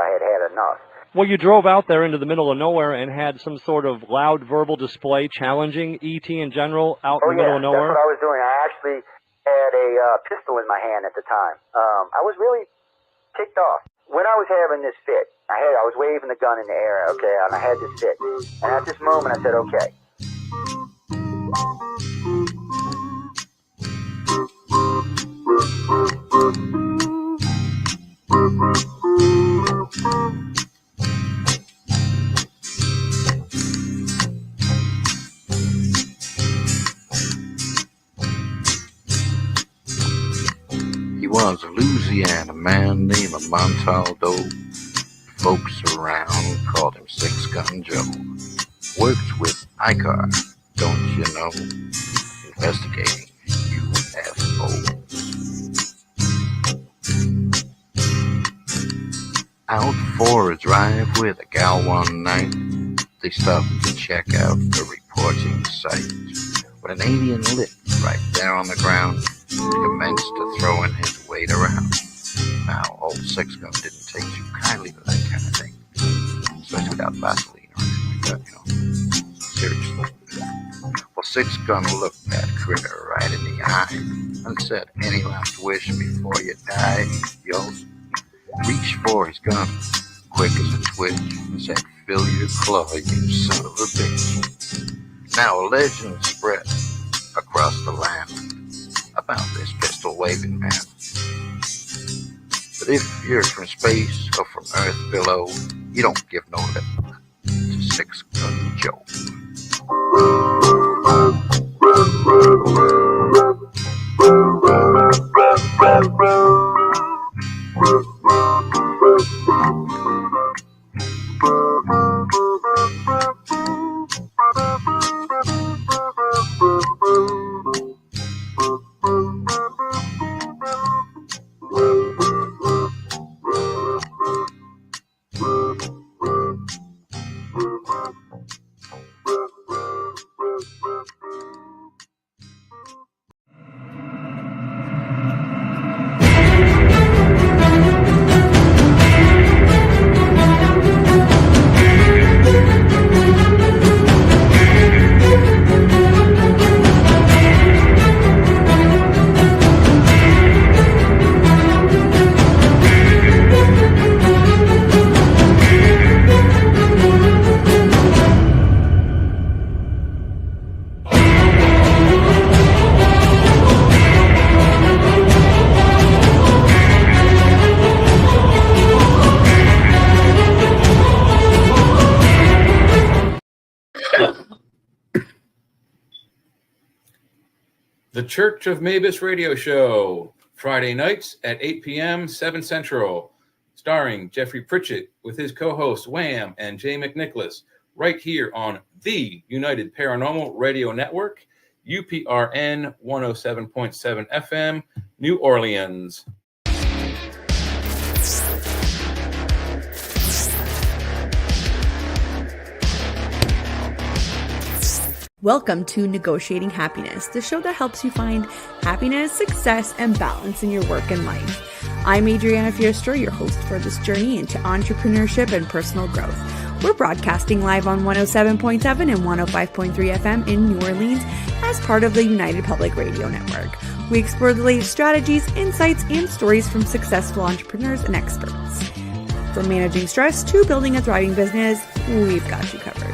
I had had enough. Well, you drove out there into the middle of nowhere and had some sort of loud verbal display challenging ET in general out in the middle of nowhere? That's what I was doing. I actually had a pistol in my hand at the time. I was really ticked off. When I was having this fit, I was waving the gun in the air, okay, and I had this fit. And at this moment, I said, okay. He was a Louisiana man named Montaldo. Folks around called him Six Gun Joe. Worked with ICAR, don't you know? Investigating UFOs. Out for a drive with a gal one night, they stopped to check out the reporting site. When an alien lit right there on the ground, he commenced to throwing his weight around. Now, old Six Gun didn't take too kindly to that kind of thing, especially without Vaseline or anything like that, Seriously. Well, Six Gun looked that critter right in the eye and said, "Any last wish before you die?" Yo, reached for his gun, quick as a twitch, and said, "Fill your claw, you son of a bitch." Now a legend spread across the land about this pistol-waving man. But if you're from space or from Earth below, you don't give no lip to Six Gun Joe. The Church of Mavis Radio Show, Friday nights at 8 p.m., 7 Central, starring Jeffrey Pritchett with his co-hosts Wham and Jay McNicholas, right here on the United Paranormal Radio Network, UPRN 107.7 FM, New Orleans. Welcome to Negotiating Happiness, the show that helps you find happiness, success, and balance in your work and life. I'm Adriana Fiestro, your host for this journey into entrepreneurship and personal growth. We're broadcasting live on 107.7 and 105.3 FM in New Orleans as part of the United Public Radio Network. We explore the latest strategies, insights, and stories from successful entrepreneurs and experts. From managing stress to building a thriving business, we've got you covered.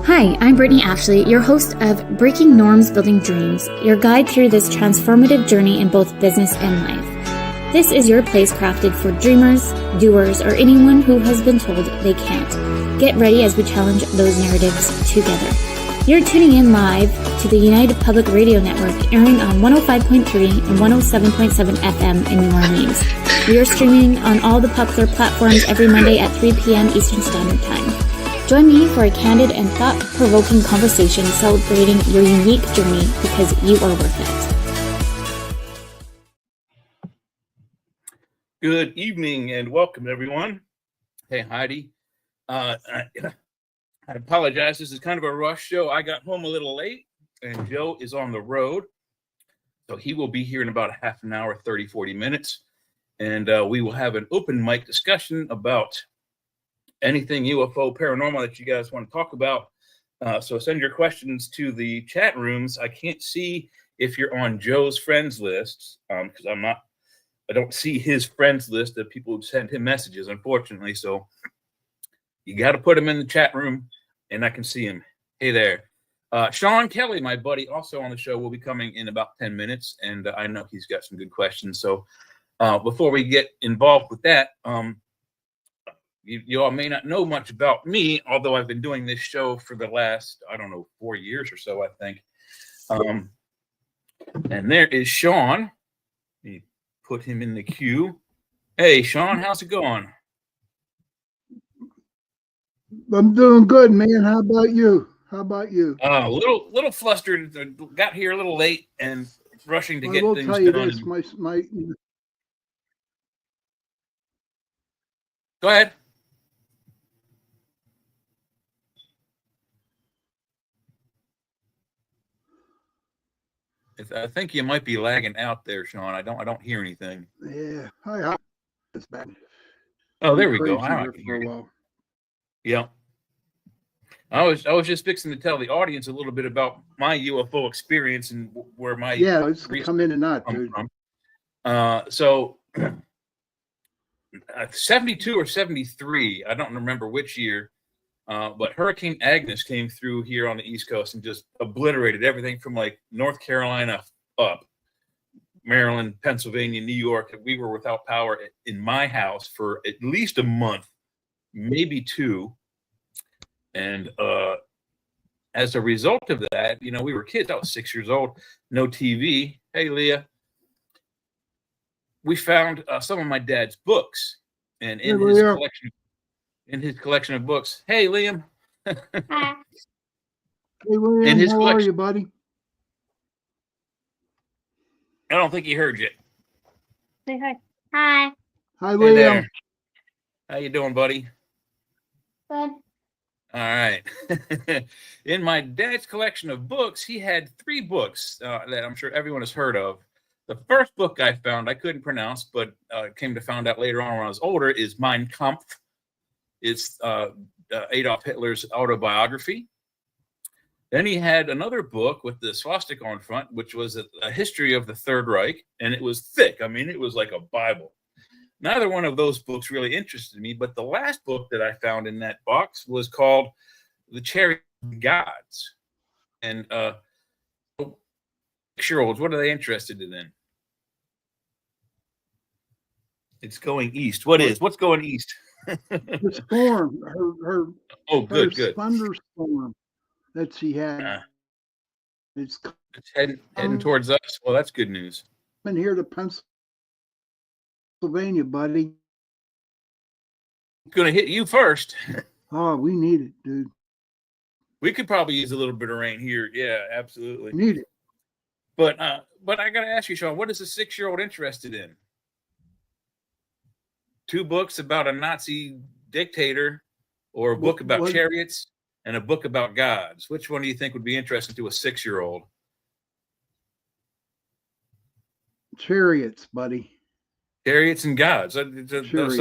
Hi, I'm Brittany Ashley, your host of Breaking Norms, Building Dreams, your guide through this transformative journey in both business and life. This is your place crafted for dreamers, doers, or anyone who has been told they can't. Get ready as we challenge those narratives together. You're tuning in live to the United Public Radio Network, airing on 105.3 and 107.7 FM in New Orleans. We are streaming on all the popular platforms every Monday at 3 p.m. Eastern Standard Time. Join me for a candid and thought-provoking conversation celebrating your unique journey because you are worth it. Good evening and welcome, everyone. Hey, Heidi. I apologize. This is kind of a rush show. I got home a little late, and Joe is on the road. So he will be here in about a half an hour, 30, 40 minutes. And we will have an open mic discussion about anything UFO paranormal that you guys want to talk about. So send your questions to the chat rooms. I can't see if you're on Joe's friends list because I don't see his friends list of people who send him messages, unfortunately. So you got to put him in the chat room and I can see him. Hey there. Sean Kelly, my buddy, also on the show, will be coming in about 10 minutes. And I know he's got some good questions. So before we get involved with that, you all may not know much about me, although I've been doing this show for the last, 4 years or so, I think. And there is Sean. Let me put him in the queue. Hey, Sean, how's it going? I'm doing good, man. How about you? A little flustered. Got here a little late and rushing to get things done. I will tell you this, Go ahead. I think you might be lagging out there, Sean. I don't hear anything. Yeah. Hi. It's bad. Oh, there we go. I can hear you. Yeah. I was just fixing to tell the audience a little bit about my UFO experience and where my it's come in and out, dude. From. So 72 or 73, I don't remember which year, but Hurricane Agnes came through here on the East Coast and just obliterated everything from like North Carolina up, Maryland, Pennsylvania, New York. We were without power in my house for at least a month, maybe two. And as a result of that, we were kids. I was 6 years old, no TV. Hey, Leah. We found some of my dad's books, and in his collection of books. Hey, Liam. Hi. Hey, William. How are you, buddy? I don't think he heard you. Say hi. Hi. Hi, William. Hey there. How you doing, buddy? Good. All right. In my dad's collection of books, he had 3 books that I'm sure everyone has heard of. The first book I found, I couldn't pronounce, but came to find out later on when I was older, is Mein Kampf. It's Adolf Hitler's autobiography. Then he had another book with the swastika on front, which was a history of the Third Reich, and it was thick. I mean, it was like a Bible. Neither one of those books really interested me, but the last book that I found in that box was called The Chariot of Gods. And 6-year-olds, what are they interested in? It's going east. What's going east? The storm. Good. Thunderstorm that she had. It's heading towards us. Well, that's good news. Been here to Pennsylvania, buddy. Gonna hit you first. Oh, we need it, dude. We could probably use a little bit of rain here. Yeah, absolutely. Need it. But I gotta ask you, Sean, what is a 6-year-old interested in? 2 books about a Nazi dictator, or a book about chariots, and a book about gods. Which one do you think would be interesting to a 6-year-old? Chariots, buddy. Chariots and gods. So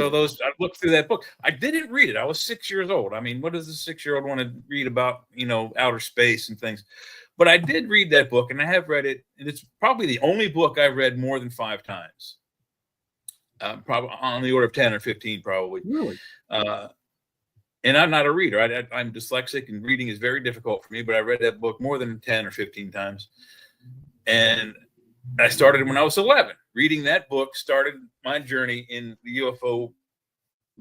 those, I looked through that book. I didn't read it. I was 6 years old. I mean, what does a 6-year-old want to read about, outer space and things? But I did read that book, and I have read it. And it's probably the only book I read more than 5 times. Probably on the order of 10 or 15, probably. Really? And I'm not a reader. I'm dyslexic, and reading is very difficult for me. But I read that book more than 10 or 15 times. And I started when I was 11. Reading that book started my journey in the UFO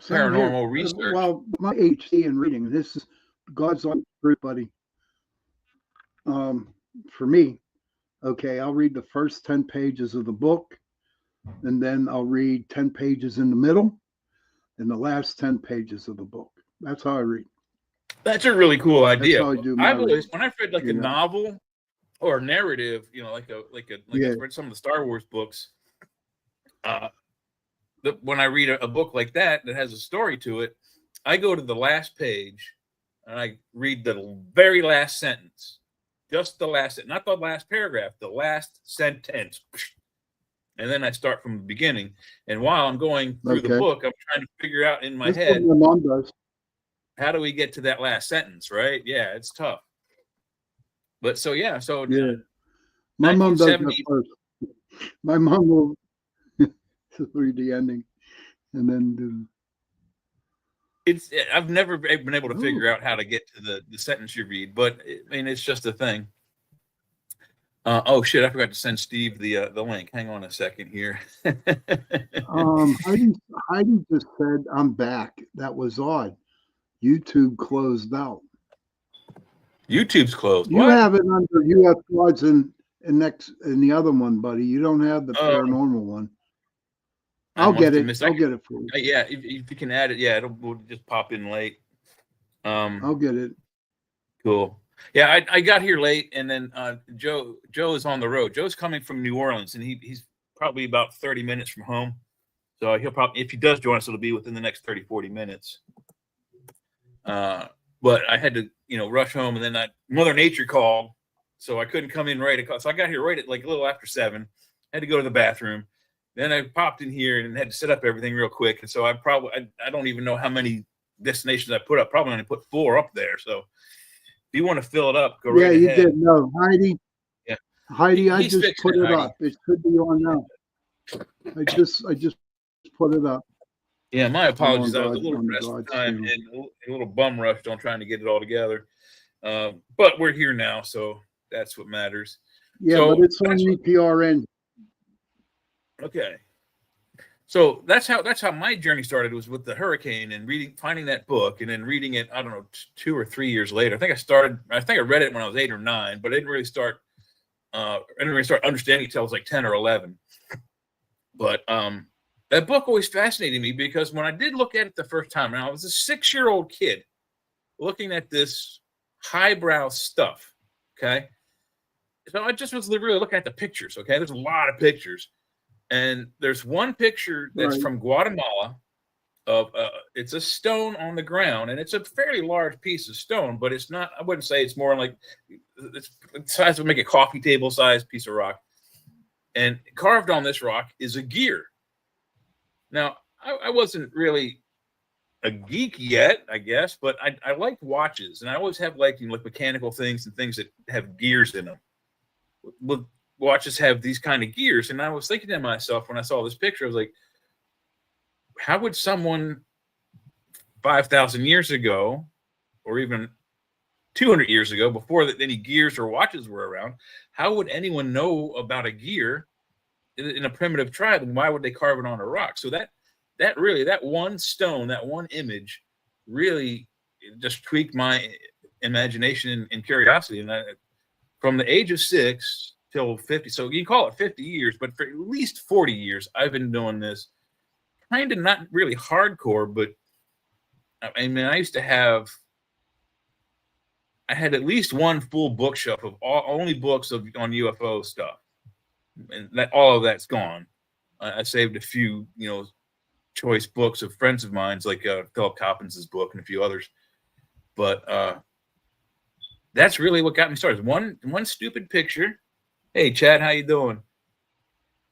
paranormal research. Well, my HD in reading, this is God's on truth, buddy. For me, okay, I'll read the first 10 pages of the book, and then I'll read 10 pages in the middle, and the last 10 pages of the book. That's how I read. That's a really cool idea. That's how I do I've always, when I've read like a novel or a narrative, like I've read some of the Star Wars books. When I read a book like that has a story to it, I go to the last page and I read the very last sentence just the last, not the last paragraph, the last sentence. And then I start from the beginning. And while I'm going through the book, I'm trying to figure out in my head, what my mom does. How do we get to that last sentence, right? Yeah, it's tough. But so, yeah. So yeah, my mom does that first. My mom will read the ending and then do. I've never been able to figure out how to get to the sentence you read, but I mean, it's just a thing. Oh shit! I forgot to send Steve the link. Hang on a second here. Heidi just said I'm back. That was odd. YouTube closed out. YouTube's closed. You have it under UFOs in the other one, buddy. You don't have the paranormal one. I'll get it. I'll get it for you. Yeah, if you can add it, yeah, we'll just pop in late. I'll get it. Cool. Yeah, I got here late, and then Joe is on the road. Joe's coming from New Orleans, and he's probably about 30 minutes from home. So he'll probably, if he does join us, it'll be within the next 30, 40 minutes. But I had to, rush home, and then Mother Nature called, so I couldn't come in right. So I got here right at like a little after 7. I had to go to the bathroom. Then I popped in here and had to set up everything real quick. And so I don't even know how many destinations I put up. Probably only put 4 up there. So if you want to fill it up, go right ahead. Yeah, you did. No, Heidi. Yeah. Heidi, I just put it up. It should be on now. I just put it up. Yeah, my apologies. I was a little pressed for time and a little bum rushed on trying to get it all together. But we're here now, so that's what matters. Yeah, but it's on UPRN. Okay. So that's how my journey started, was with the hurricane and finding that book and then reading it, I don't know, 2 or 3 years later. I think I read it when I was 8 or 9, but I didn't really start understanding it until I was like 10 or 11. But that book always fascinated me because when I did look at it the first time, and I was a 6-year-old kid looking at this highbrow stuff, okay? So I just was really looking at the pictures, okay? There's a lot of pictures. And there's one picture that's from Guatemala of it's a stone on the ground, and it's a fairly large piece of stone, but it's not, I wouldn't say it's more like it's the size of make a coffee table size piece of rock. And carved on this rock is a gear. Now, I wasn't really a geek yet, I guess, but I liked watches, and I always have like mechanical things and things that have gears in them. Well, watches have these kind of gears, and I was thinking to myself when I saw this picture, I was like, how would someone 5,000 years ago, or even 200 years ago, before any gears or watches were around, how would anyone know about a gear in a primitive tribe, and why would they carve it on a rock? So that one stone, that one image, really just tweaked my imagination and curiosity. And from the age of 6 till 50, so you can call it 50 years, but for at least 40 years, I've been doing this, kind of not really hardcore, but I mean, I had at least one full bookshelf of only books on UFO stuff, and all of that's gone. I saved a few, choice books of friends of mine's, like Philip Coppins's book and a few others, but that's really what got me started. One stupid picture. Hey, Chad, how you doing?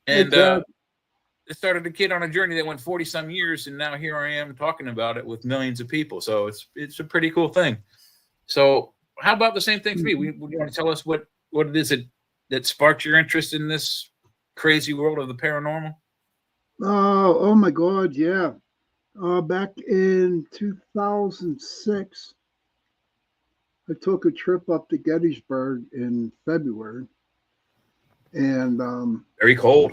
And it started a kid on a journey that went 40 some years, and now here I am talking about it with millions of people. So it's a pretty cool thing. So how about the same thing for me? Would you want to tell us what it is that sparked your interest in this crazy world of the paranormal? Oh my God, yeah. Back in 2006, I took a trip up to Gettysburg in February. And very cold.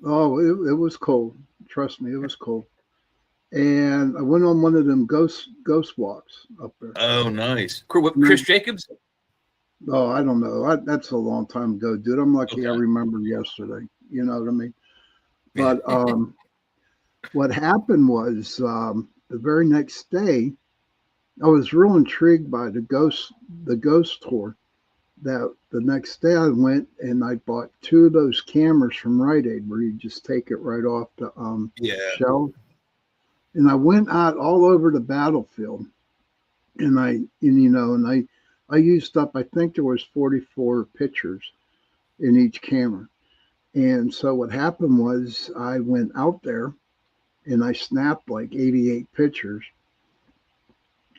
Oh, it was cold. Trust me, it was cold. And I went on one of them ghost walks up there. Oh, nice. Chris Jacobs? Oh, I don't know. That's a long time ago, dude. I'm lucky I remember yesterday. You know what I mean? But what happened was the very next day, I was real intrigued by the ghost tour. That the next day I went and I bought 2 of those cameras from Rite Aid, where you just take it right off the shelf. And I went out all over the battlefield, and I I used up, I think there was 44 pictures in each camera. And so what happened was I went out there and I snapped like 88 pictures.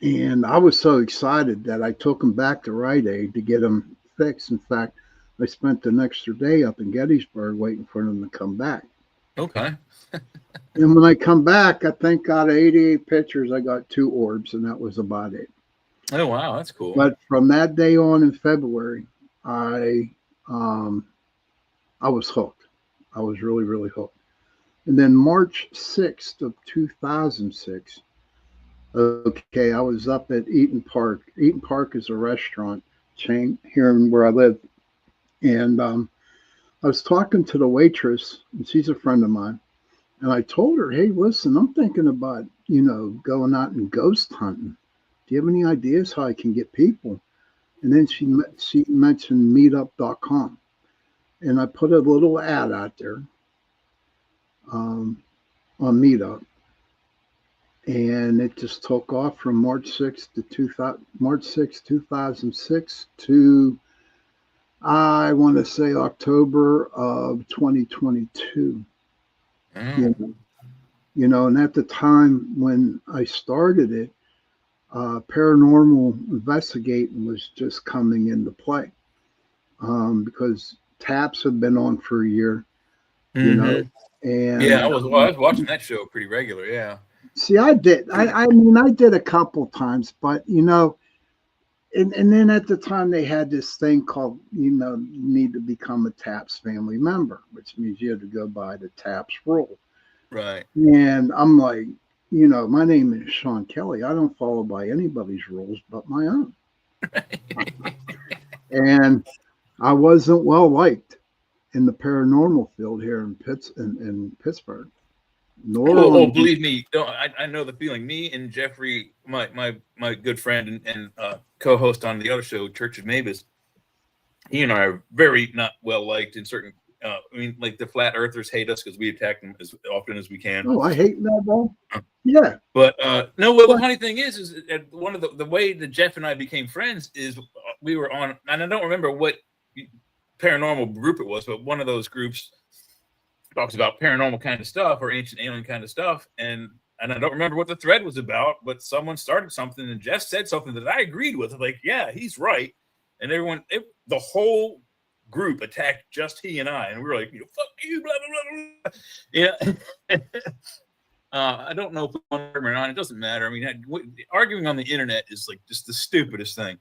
And I was so excited that I took them back to Rite Aid to get them fixed. In fact, I spent the next day up in Gettysburg waiting for them to come back. Okay. And when I come back, I think out of 88 pictures, I got 2 orbs, and that was about it. Oh, wow. That's cool. But from that day on in February, I was hooked. I was really, really hooked. And then March 6th of 2006, okay, I was up at Eaton Park. Eaton Park is a restaurant chain here in where I live. And I was talking to the waitress, and she's a friend of mine. And I told her, hey, listen, I'm thinking about, going out and ghost hunting. Do you have any ideas how I can get people? And then she mentioned meetup.com. And I put a little ad out there on Meetup. And it just took off from March 6th, 2006 to, I want to say, October of 2022. And at the time when I started it, paranormal investigating was just coming into play, because TAPS had been on for a year, and yeah, I was watching that show pretty regular. Yeah. See, I did. I mean, I did a couple times, but and then at the time they had this thing called, you need to become a TAPS family member, which means you had to go by the TAPS rule. Right. And I'm like, my name is Sean Kelly. I don't follow by anybody's rules but my own. And I wasn't well liked in the paranormal field here in Pittsburgh. Believe me, I know the feeling. Me and Jeffrey, my good friend and co-host on the other show, Church of Mavis, he and I are very not well liked in certain. Like the flat earthers hate us because we attack them as often as we can. Oh, I hate that, bro. Yeah. But no, well, the funny thing is one of the way that Jeff and I became friends is we were on, and I don't remember what paranormal group it was, but one of those groups talks about paranormal kind of stuff or ancient alien kind of stuff. And I don't remember what the thread was about, but someone started something and Jeff said something that I agreed with. I'm like, yeah, he's right. And the whole group attacked just he and I, and we were like, fuck you, blah, blah, blah, blah. Yeah. I don't know if we want to or not. It doesn't matter. I mean, arguing on the internet is like just the stupidest thing.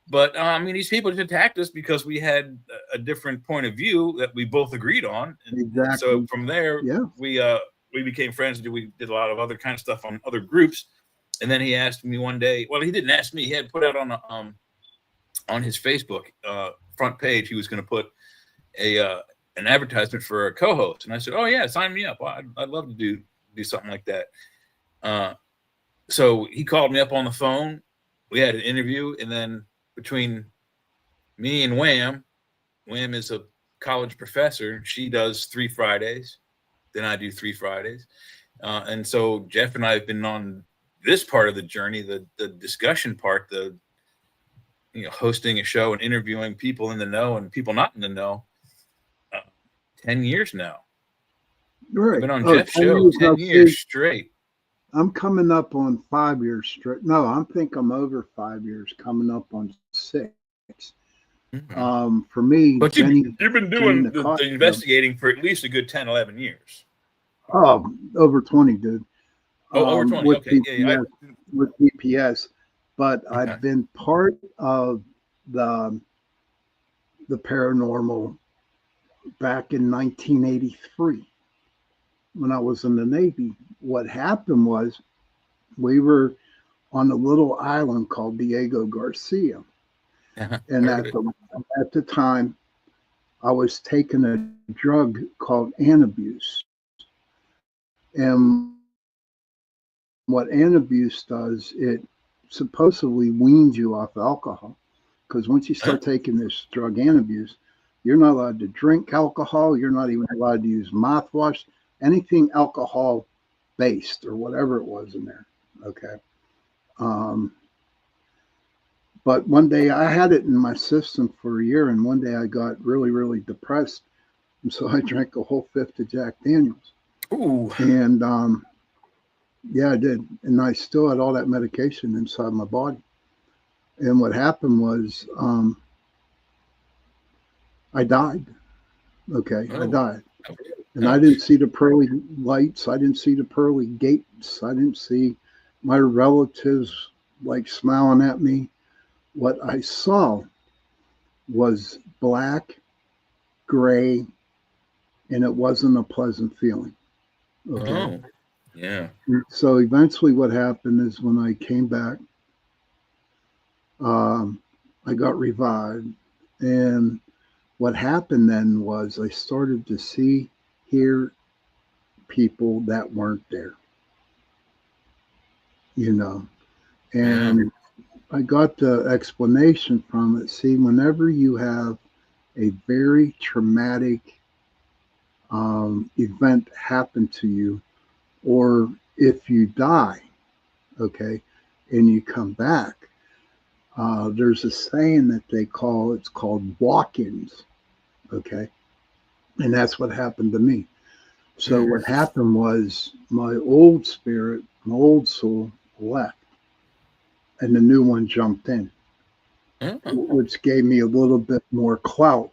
But these people just attacked us because we had a different point of view that we both agreed on. And exactly. So from there, we became friends. We did a lot of other kind of stuff on other groups. And then he asked me one day. Well, he didn't ask me. He had put out on his Facebook front page. He was going to put an advertisement for a co-host. And I said, "Oh yeah, sign me up. I'd love to do something like that." So he called me up on the phone. We had an interview, and then between me and Wham is a college professor. She does 3 Fridays. Then I do 3 Fridays. And so Jeff and I have been on this part of the journey, the discussion part, hosting a show and interviewing people in the know and people not in the know, 10 years now. Right. I've been on Jeff's show 10 years straight. I'm coming up on 5 years straight. No, I think I'm over 5 years, coming up on 6. Mm-hmm. For me, but you've been doing the investigating for at least a good 10, 11 years. Oh, over 20, dude. Over 20. With Okay. BPS, with BPS. But okay. I've been part of the paranormal back in 1983 when I was in the Navy. What happened was we were on a little island called Diego Garcia. And at the time, I was taking a drug called Antabuse. And what Antabuse does, it supposedly weans you off alcohol. Because once you start taking this drug Antabuse, you're not allowed to drink alcohol. You're not even allowed to use mouthwash, anything alcohol based or whatever it was in there. Okay. But one day I had it in my system for a year, and one day I got really, really depressed. And so I drank a whole fifth of Jack Daniels. Ooh. And yeah, I did. And I still had all that medication inside my body. And what happened was I died. Okay, I died. And I didn't see the pearly lights. I didn't see the pearly gates. I didn't see my relatives like smiling at me. What I saw was black, gray, and it wasn't a pleasant feeling. Okay. Oh, yeah. So eventually what happened is when I came back, I got revived. And what happened then was I started to see, hear people that weren't there, you know. And I got the explanation from it. See, whenever you have a very traumatic event happen to you, or if you die, okay, and you come back, there's a saying that it's called walk-ins, okay, and that's what happened to me. So what happened was my old spirit, my old soul left, and the new one jumped in, which gave me a little bit more clout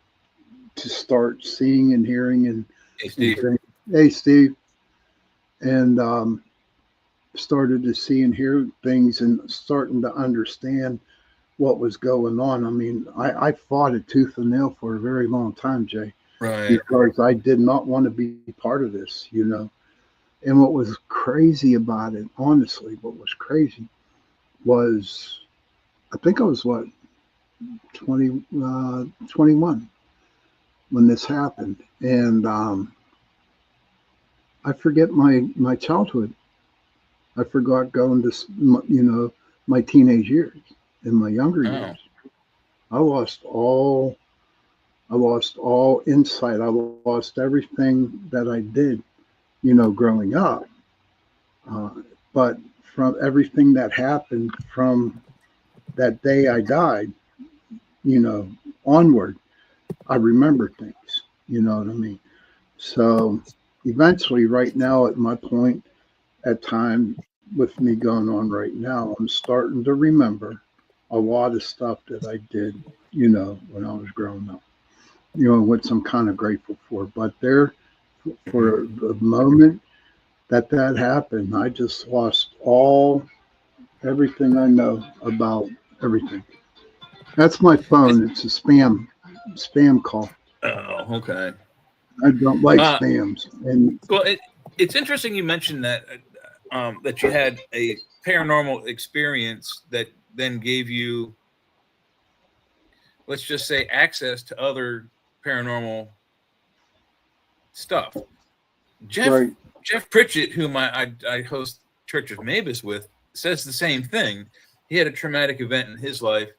to start seeing and hearing and Hey, Steve. saying, hey, Steve, and started to see and hear things and starting to understand what was going on. I mean, I fought it tooth and nail for a very long time, Jay, Right. because I did not want to be part of this, you know. And what was crazy about it, honestly, what was crazy was, I think I was 21 when this happened. And I forget my childhood. I forgot going to, you know, my teenage years and my younger years. I lost all insight. I lost everything that I did, you know, growing up. But from everything that happened from that day I died, you know, onward, I remember things, you know what I mean? So eventually, right now, at my point at time with me going on right now, I'm starting to remember a lot of stuff that I did, you know, when I was growing up, you know, which I'm kind of grateful for. But there, for the moment that happened, I just lost everything I know about everything. That's my phone. It's a spam call. Oh, okay. I don't like spams. And well, it's interesting you mentioned that that you had a paranormal experience that then gave you, let's just say, access to other paranormal stuff. Jeff Pritchett, whom I host Church of Mavis with, says the same thing. He had a traumatic event in his life.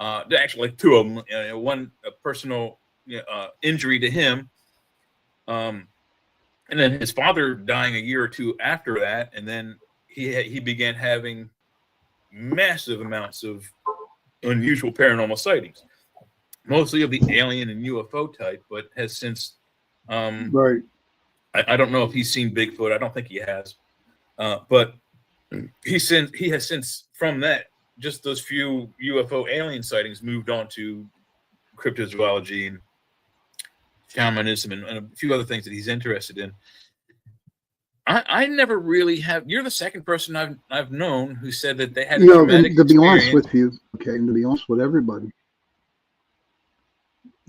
Actually, like two of them. One, a personal injury to him, and then his father dying a year or two after that, and then he began having massive amounts of unusual paranormal sightings, mostly of the alien and UFO type, but has since I don't know if he's seen Bigfoot. I don't think he has, but he has since from that, just those few UFO alien sightings, moved on to cryptozoology and shamanism and a few other things that he's interested in. I never really have. You're the second person I've known who said that they had a traumatic to be experience. honest with you, okay, and to be honest with everybody.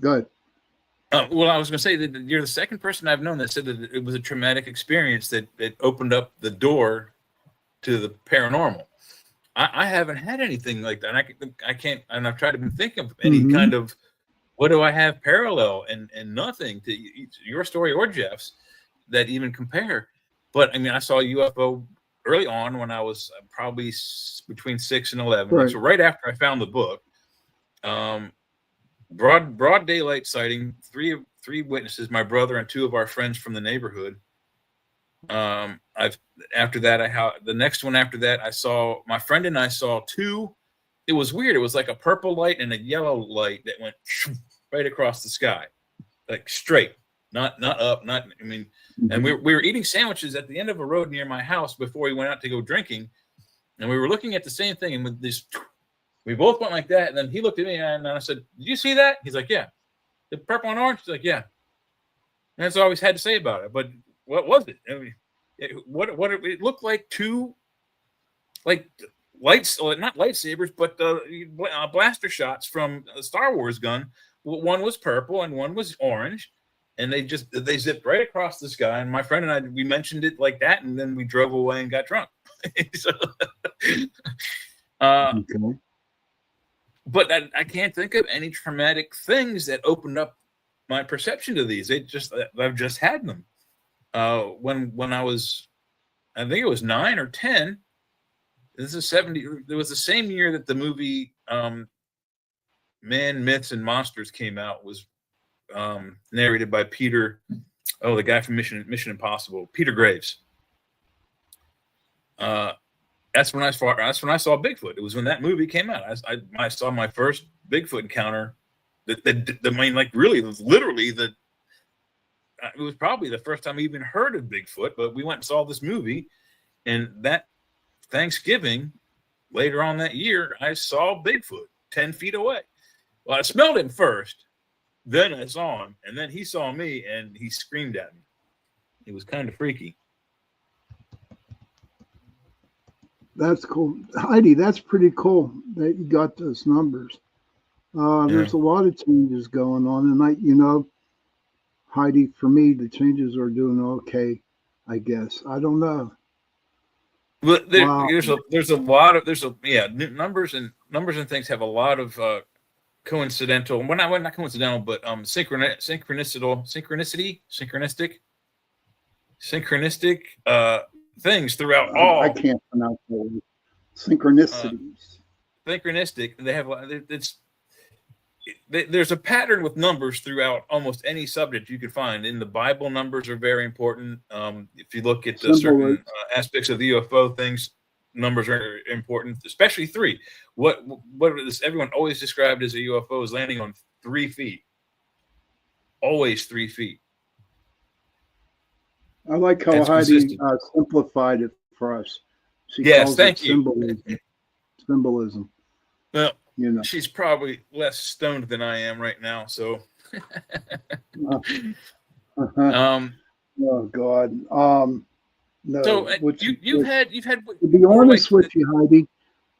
Go ahead. Well, I was going to say that you're the second person I've known that said that it was a traumatic experience that opened up the door to the paranormal. I haven't had anything like that. And I can't, and I've tried to think of any kind of, what do I have parallel, and nothing to your story or Jeff's that even compare. But I mean, I saw a UFO early on when I was probably between 6 and 11. Right. So right after I found the book, broad daylight sighting, three witnesses, my brother and two of our friends from the neighborhood. The next one after that, I saw my friend and I saw two it was weird. It was like a purple light and a yellow light that went right across the sky, like straight, not up, not. I mean, and we were eating sandwiches at the end of a road near my house before we went out to go drinking, and we were looking at the same thing, and with this, we both went like that, and then he looked at me and I said, "Did you see that?" He's like, "Yeah." The purple and orange. He's like, "Yeah." And that's all I always had to say about it. But what was it? I mean, it looked like two, like lights, not lightsabers, but blaster shots from a Star Wars gun. One was purple and one was orange, and they zipped right across the sky. And my friend and I, we mentioned it like that, and then we drove away and got drunk. So, Okay. but I can't think of any traumatic things that opened up my perception to these. I've just had them. When I was, I think it was 9 or 10. This is 70. It was the same year that the movie Man, Myths, and Monsters came out. Was narrated by Peter, the guy from Mission Impossible, Peter Graves. That's when I saw Bigfoot. It was when that movie came out. I saw my first Bigfoot encounter. The main, like, really, it was literally it was probably the first time I even heard of Bigfoot. But we went and saw this movie, and that Thanksgiving later on that year, I saw Bigfoot 10 feet away. Well, I smelled him first, then I saw him, and then he saw me and he screamed at me. It was kind of freaky. That's cool. Heidi, that's pretty cool that you got those numbers. There's a lot of changes going on. And Heidi, for me, the changes are doing okay, I guess. I don't know. But numbers and things have a lot of coincidental. Well, not coincidental, but synchronistic things throughout all. I can't pronounce the word. Synchronicities. Synchronistic. They have there's a pattern with numbers throughout almost any subject you could find. In the Bible, numbers are very important. If you look at the certain aspects of the UFO things, numbers are important, especially 3. What is everyone always described as a UFO is landing on 3 feet. Always 3 feet. I like how Heidi simplified it for us. She calls it symbolism. Well, she's probably less stoned than I am right now, so. Oh God. No. So you've had. To be honest with you, Heidi,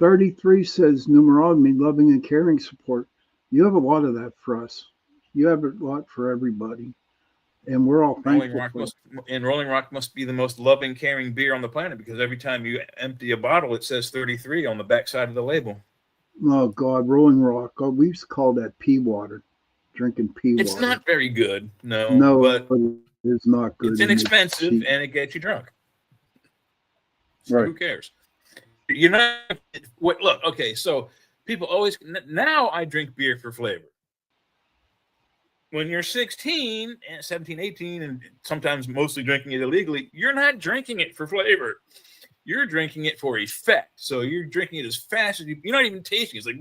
33 says numerology, loving and caring support. You have a lot of that for us. You have a lot for everybody, and we're all thankful. Rolling Rock must be the most loving, caring beer on the planet, because every time you empty a bottle, it says 33 on the back side of the label. Oh God, Rolling Rock. Oh, we used to call that pea water. Drinking pea water. It's not very good. No, but it's not good. It's inexpensive and it gets you drunk. So right. Who cares? Look, okay, so people always, now I drink beer for flavor. When you're 16, 17, 18, and sometimes mostly drinking it illegally, you're not drinking it for flavor. You're drinking it for effect. So you're drinking it as fast as you're not even tasting it. It's like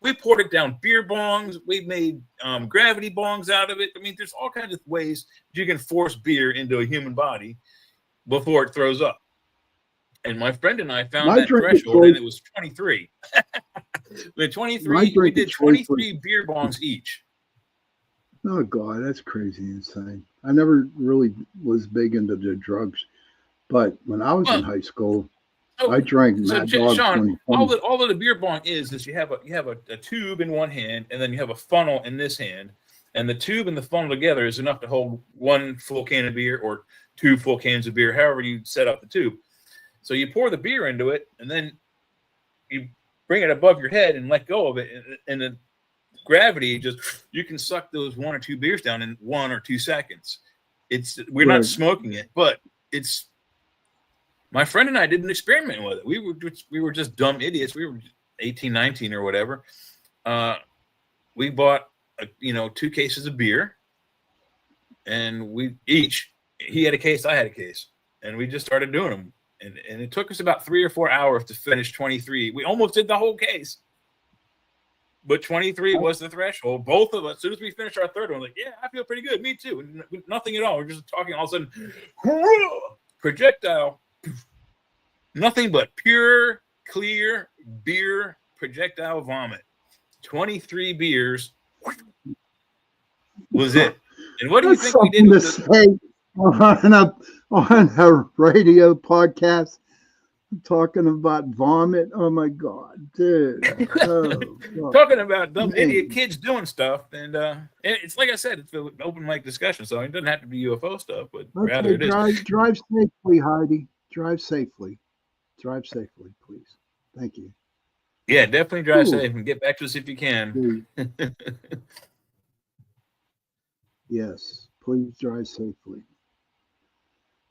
we poured it down beer bongs. We made gravity bongs out of it. I mean, there's all kinds of ways you can force beer into a human body before it throws up. And my friend and I found that threshold, and it was 23. We did 23 beer bongs each. Oh God, that's crazy insane. I never really was big into the drugs. But when I was in high school, I drank Mad Dog. Sean, all that a beer bong is you have a tube in one hand, and then you have a funnel in this hand, and the tube and the funnel together is enough to hold 1 full can of beer or 2 full cans of beer, however you set up the tube. So you pour the beer into it, and then you bring it above your head and let go of it, and the gravity you can suck those 1 or 2 beers down in 1 or 2 seconds. We're not smoking it, but it's. My friend and I did an experiment with it. We were just dumb idiots. We were 18, 19 or whatever. We bought 2 cases of beer, and he had a case, I had a case, and we just started doing them. and it took us about 3 or 4 hours to finish 23. We almost did the whole case, but 23 was the threshold. Both of us, as soon as we finished our third one, like, yeah, I feel pretty good. Me too. Nothing at all. We're just talking. All of a sudden, projectile. Nothing but pure, clear beer projectile vomit. 23 beers was it. And what do you think we did with say on a radio podcast talking about vomit? Oh my God, dude! Talking about dumb idiot kids doing stuff, and it's like I said, it's an open mic discussion, so it doesn't have to be UFO stuff, but rather it is. Drive safely, Heidi. Drive safely. Drive safely, please. Thank you. Yeah, definitely drive safe and get back to us if you can. Yes, please drive safely.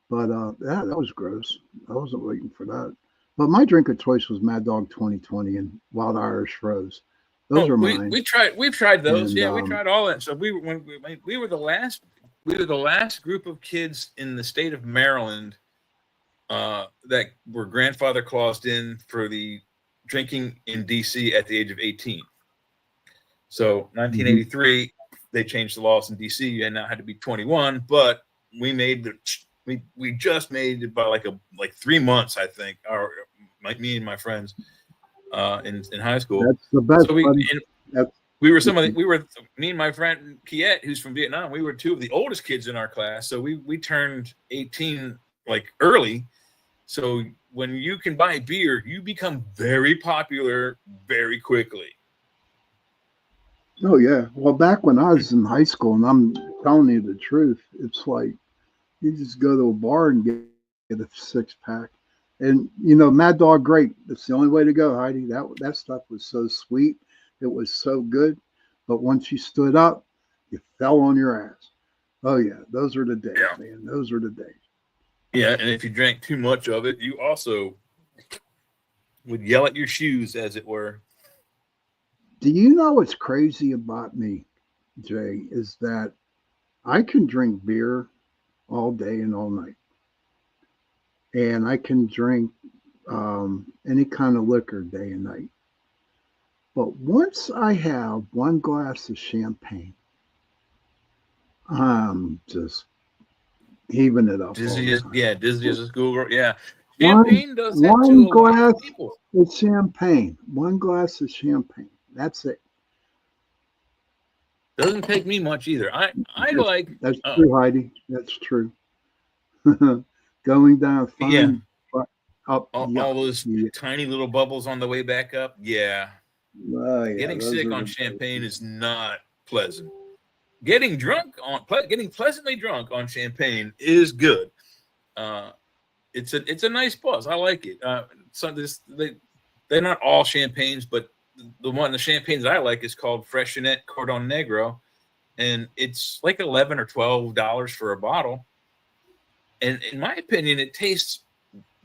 But yeah, that was gross. I wasn't waiting for that. But my drink of choice was Mad Dog 2020 and Wild Irish Rose. Those are mine. We've tried those. And, we tried all that. So we were the last group of kids in the state of Maryland that were grandfather claused in for the drinking in DC at the age of 18. So 1983, they changed the laws in DC and now had to be 21. But we made we just made it by like 3 months, I think. Me and my friends in high school. That's the best. So me and my friend Kiet, who's from Vietnam. We were two of the oldest kids in our class. So we turned 18 like early. So when you can buy beer, you become very popular very quickly. Oh yeah. Well, back when I was in high school, and I'm telling you the truth, it's like you just go to a bar and get a 6-pack. And Mad Dog Grape. That's the only way to go, Heidi. That stuff was so sweet. It was so good. But once you stood up, you fell on your ass. Oh yeah, those are the days, man. Those are the days. Yeah, and if you drank too much of it, you also would yell at your shoes, as it were. Do you know what's crazy about me, Jay, is that I can drink beer all day and all night. And I can drink any kind of liquor day and night. But once I have one glass of champagne, I'm just heaving it up. Dizzy as a schoolgirl. Yeah. Champagne does that to a lot of people. With champagne. One glass of champagne. That's it. Doesn't take me much either. That's true, Heidi. That's true. Going down fine. Up all those tiny little bubbles on the way back up. Yeah. Getting sick on champagne is not pleasant. Getting pleasantly drunk on champagne is good. It's a nice buzz. I like it. They're not all champagnes, but the champagne that I like is called Freshenet Cordon Negro, and it's like $11 or $12 for a bottle. And in my opinion, it tastes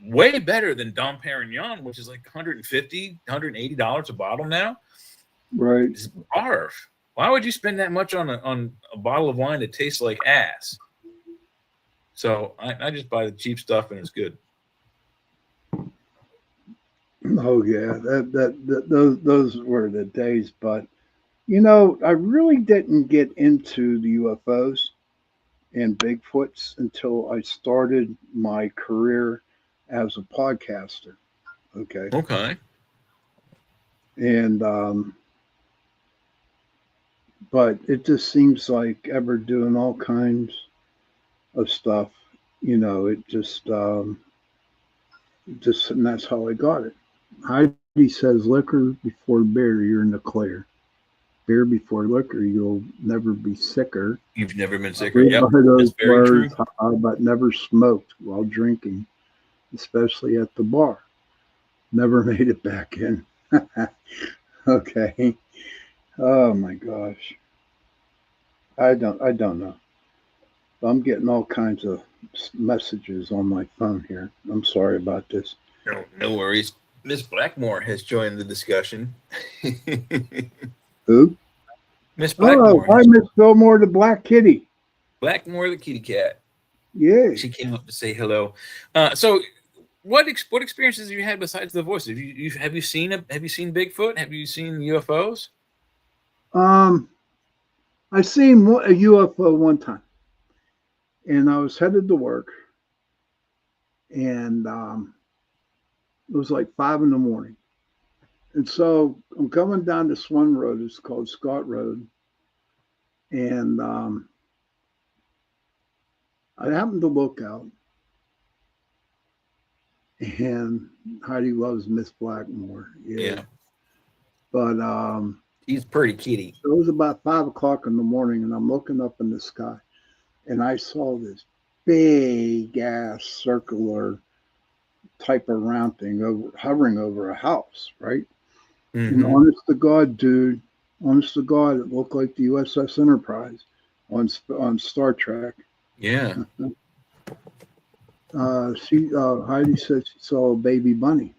way better than Dom Perignon, which is like $150, $180 a bottle now. Right. It's barf. Why would you spend that much on a bottle of wine that tastes like ass? So I just buy the cheap stuff and it's good. Oh yeah, those were the days. But I really didn't get into the UFOs and Bigfoots until I started my career as a podcaster. Okay. And but it just seems like ever doing all kinds of stuff, it just and that's how I got it. Heidi says liquor before beer, you're in the clear. Beer before liquor, you'll never be sicker. You've never been sicker. Yep. Those words, but never smoked while drinking, especially at the bar. Never made it back in. Okay. Oh my gosh. I don't know. I'm getting all kinds of messages on my phone here. I'm sorry about this. No worries. Miss Blackmore has joined the discussion. Who? Miss Blackmore. Oh, I Miss Fillmore, the black kitty. Blackmore, the kitty cat. Yeah. She came up to say hello. So what experiences have you had besides the voices? Have you seen Bigfoot? Have you seen UFOs? I seen a UFO one time, and I was headed to work, and it was like 5 a.m. And so I'm coming down this one road. It's called Scott Road, and I happened to look out, and Heidi loves Miss Blackmore. Yeah. But he's pretty kitty. So it was about 5 o'clock in the morning, and I'm looking up in the sky, and I saw this big ass circular type of round thing hovering over a house, right? Mm-hmm. And honest to God, dude, it looked like the USS Enterprise on Star Trek. Yeah. Heidi said she saw a baby bunny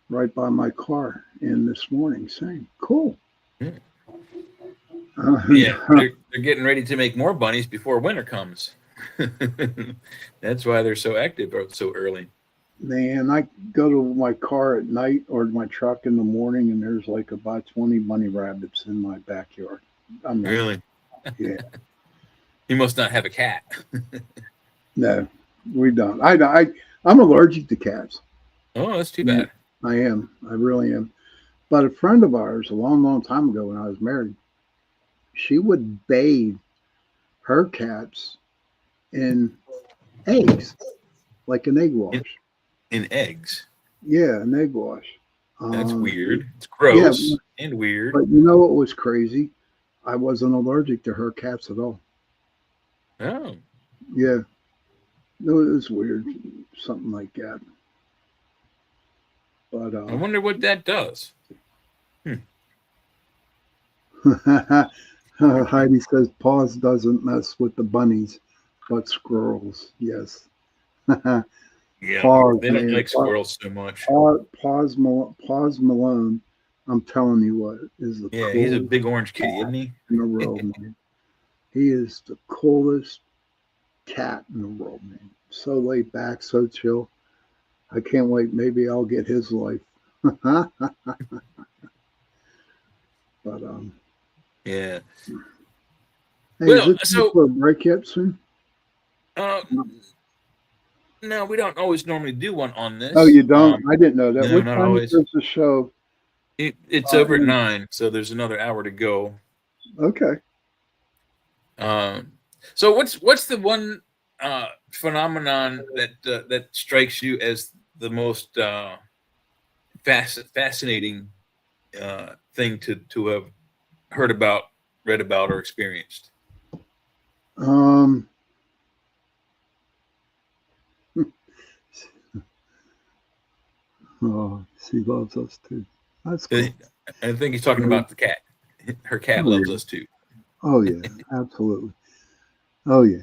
right by my car in this morning, saying, "Cool." Yeah, they're getting ready to make more bunnies before winter comes. That's why they're so active so early. Man, I go to my car at night or my truck in the morning, and there's like about 20 bunny rabbits in my backyard. Really? Yeah. You must not have a cat. No, we don't. I'm allergic to cats. Oh, that's too bad. I am. I really am. But a friend of ours, a long, long time ago when I was married, she would bathe her cats in eggs, like an egg wash. In eggs? Yeah, an egg wash. That's weird. It's gross and weird. But you know what was crazy? I wasn't allergic to her cats at all. Oh. Yeah. No, it was weird. Something like that. But I wonder what that does. Heidi says Paws doesn't mess with the bunnies, but squirrels. Yes. Yeah, Paws, they don't like squirrels so much. Paws Malone, I'm telling you what, is the coolest. He's a big orange kitty, isn't he? In the world, man. He is the coolest cat in the world, man. So laid back, so chill. I can't wait. Maybe I'll get his life. But yeah. Hey, is it for a break yet soon? No, we don't always normally do one on this. Oh, you don't? I didn't know that. No, what not time always. is the show? It's over at 9, so there's another hour to go. Okay. So what's the one phenomenon that strikes you as the most fascinating thing to have heard about, read about, or experienced? Oh, she loves us too. That's cool. I think he's talking about the cat. Her cat loves us too. Oh yeah, absolutely. Oh yeah.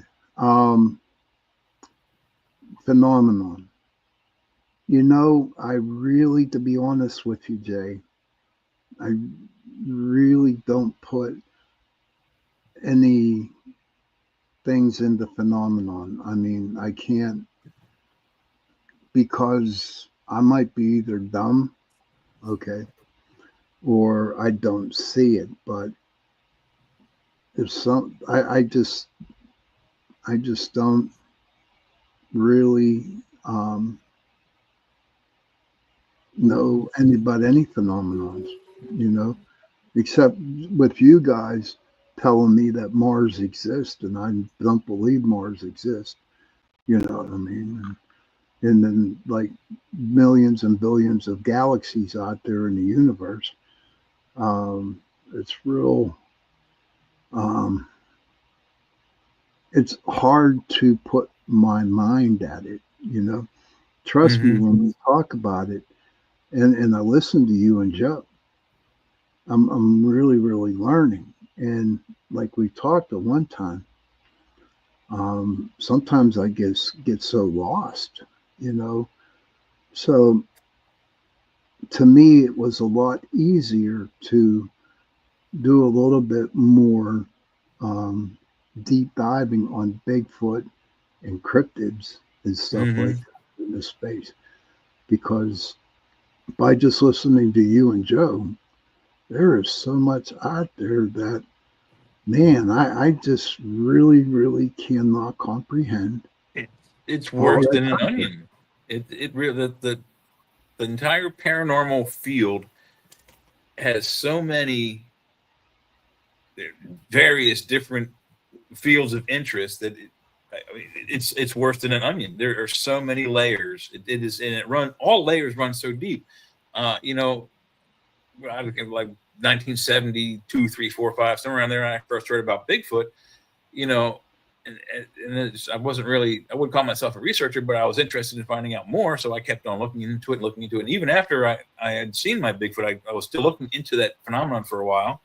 Phenomenon. You know, I really, to be honest with you, Jay, I really don't put any things into phenomenon. I mean, I can't, because I might be either dumb, okay, or I don't see it. But if I just don't really know about any phenomenons, you know, except with you guys telling me that Mars exists, and I don't believe Mars exists. You know what I mean? And then like millions and billions of galaxies out there in the universe. It's real. It's hard to put my mind at it, you know. Trust me when we talk about it, and I listen to you and Joe. I'm really, really learning. And like we talked at one time, sometimes I get so lost, you know. So to me, it was a lot easier to do a little bit more deep diving on Bigfoot and cryptids and stuff like that. in this space, because by just listening to you and Joe, there is so much out there that, man, I just really, really cannot comprehend. It's all worse than that's an out there. onion. It really the entire paranormal field has so many various different fields of interest that it's worse than an onion. There are so many layers. It is, and all layers run so deep. You know, like 1972, 3, 4, 5, somewhere around there, when I first heard about Bigfoot. You know, and I wouldn't call myself a researcher, but I was interested in finding out more. So I kept on looking into it. And even after I had seen my Bigfoot, I was still looking into that phenomenon for a while.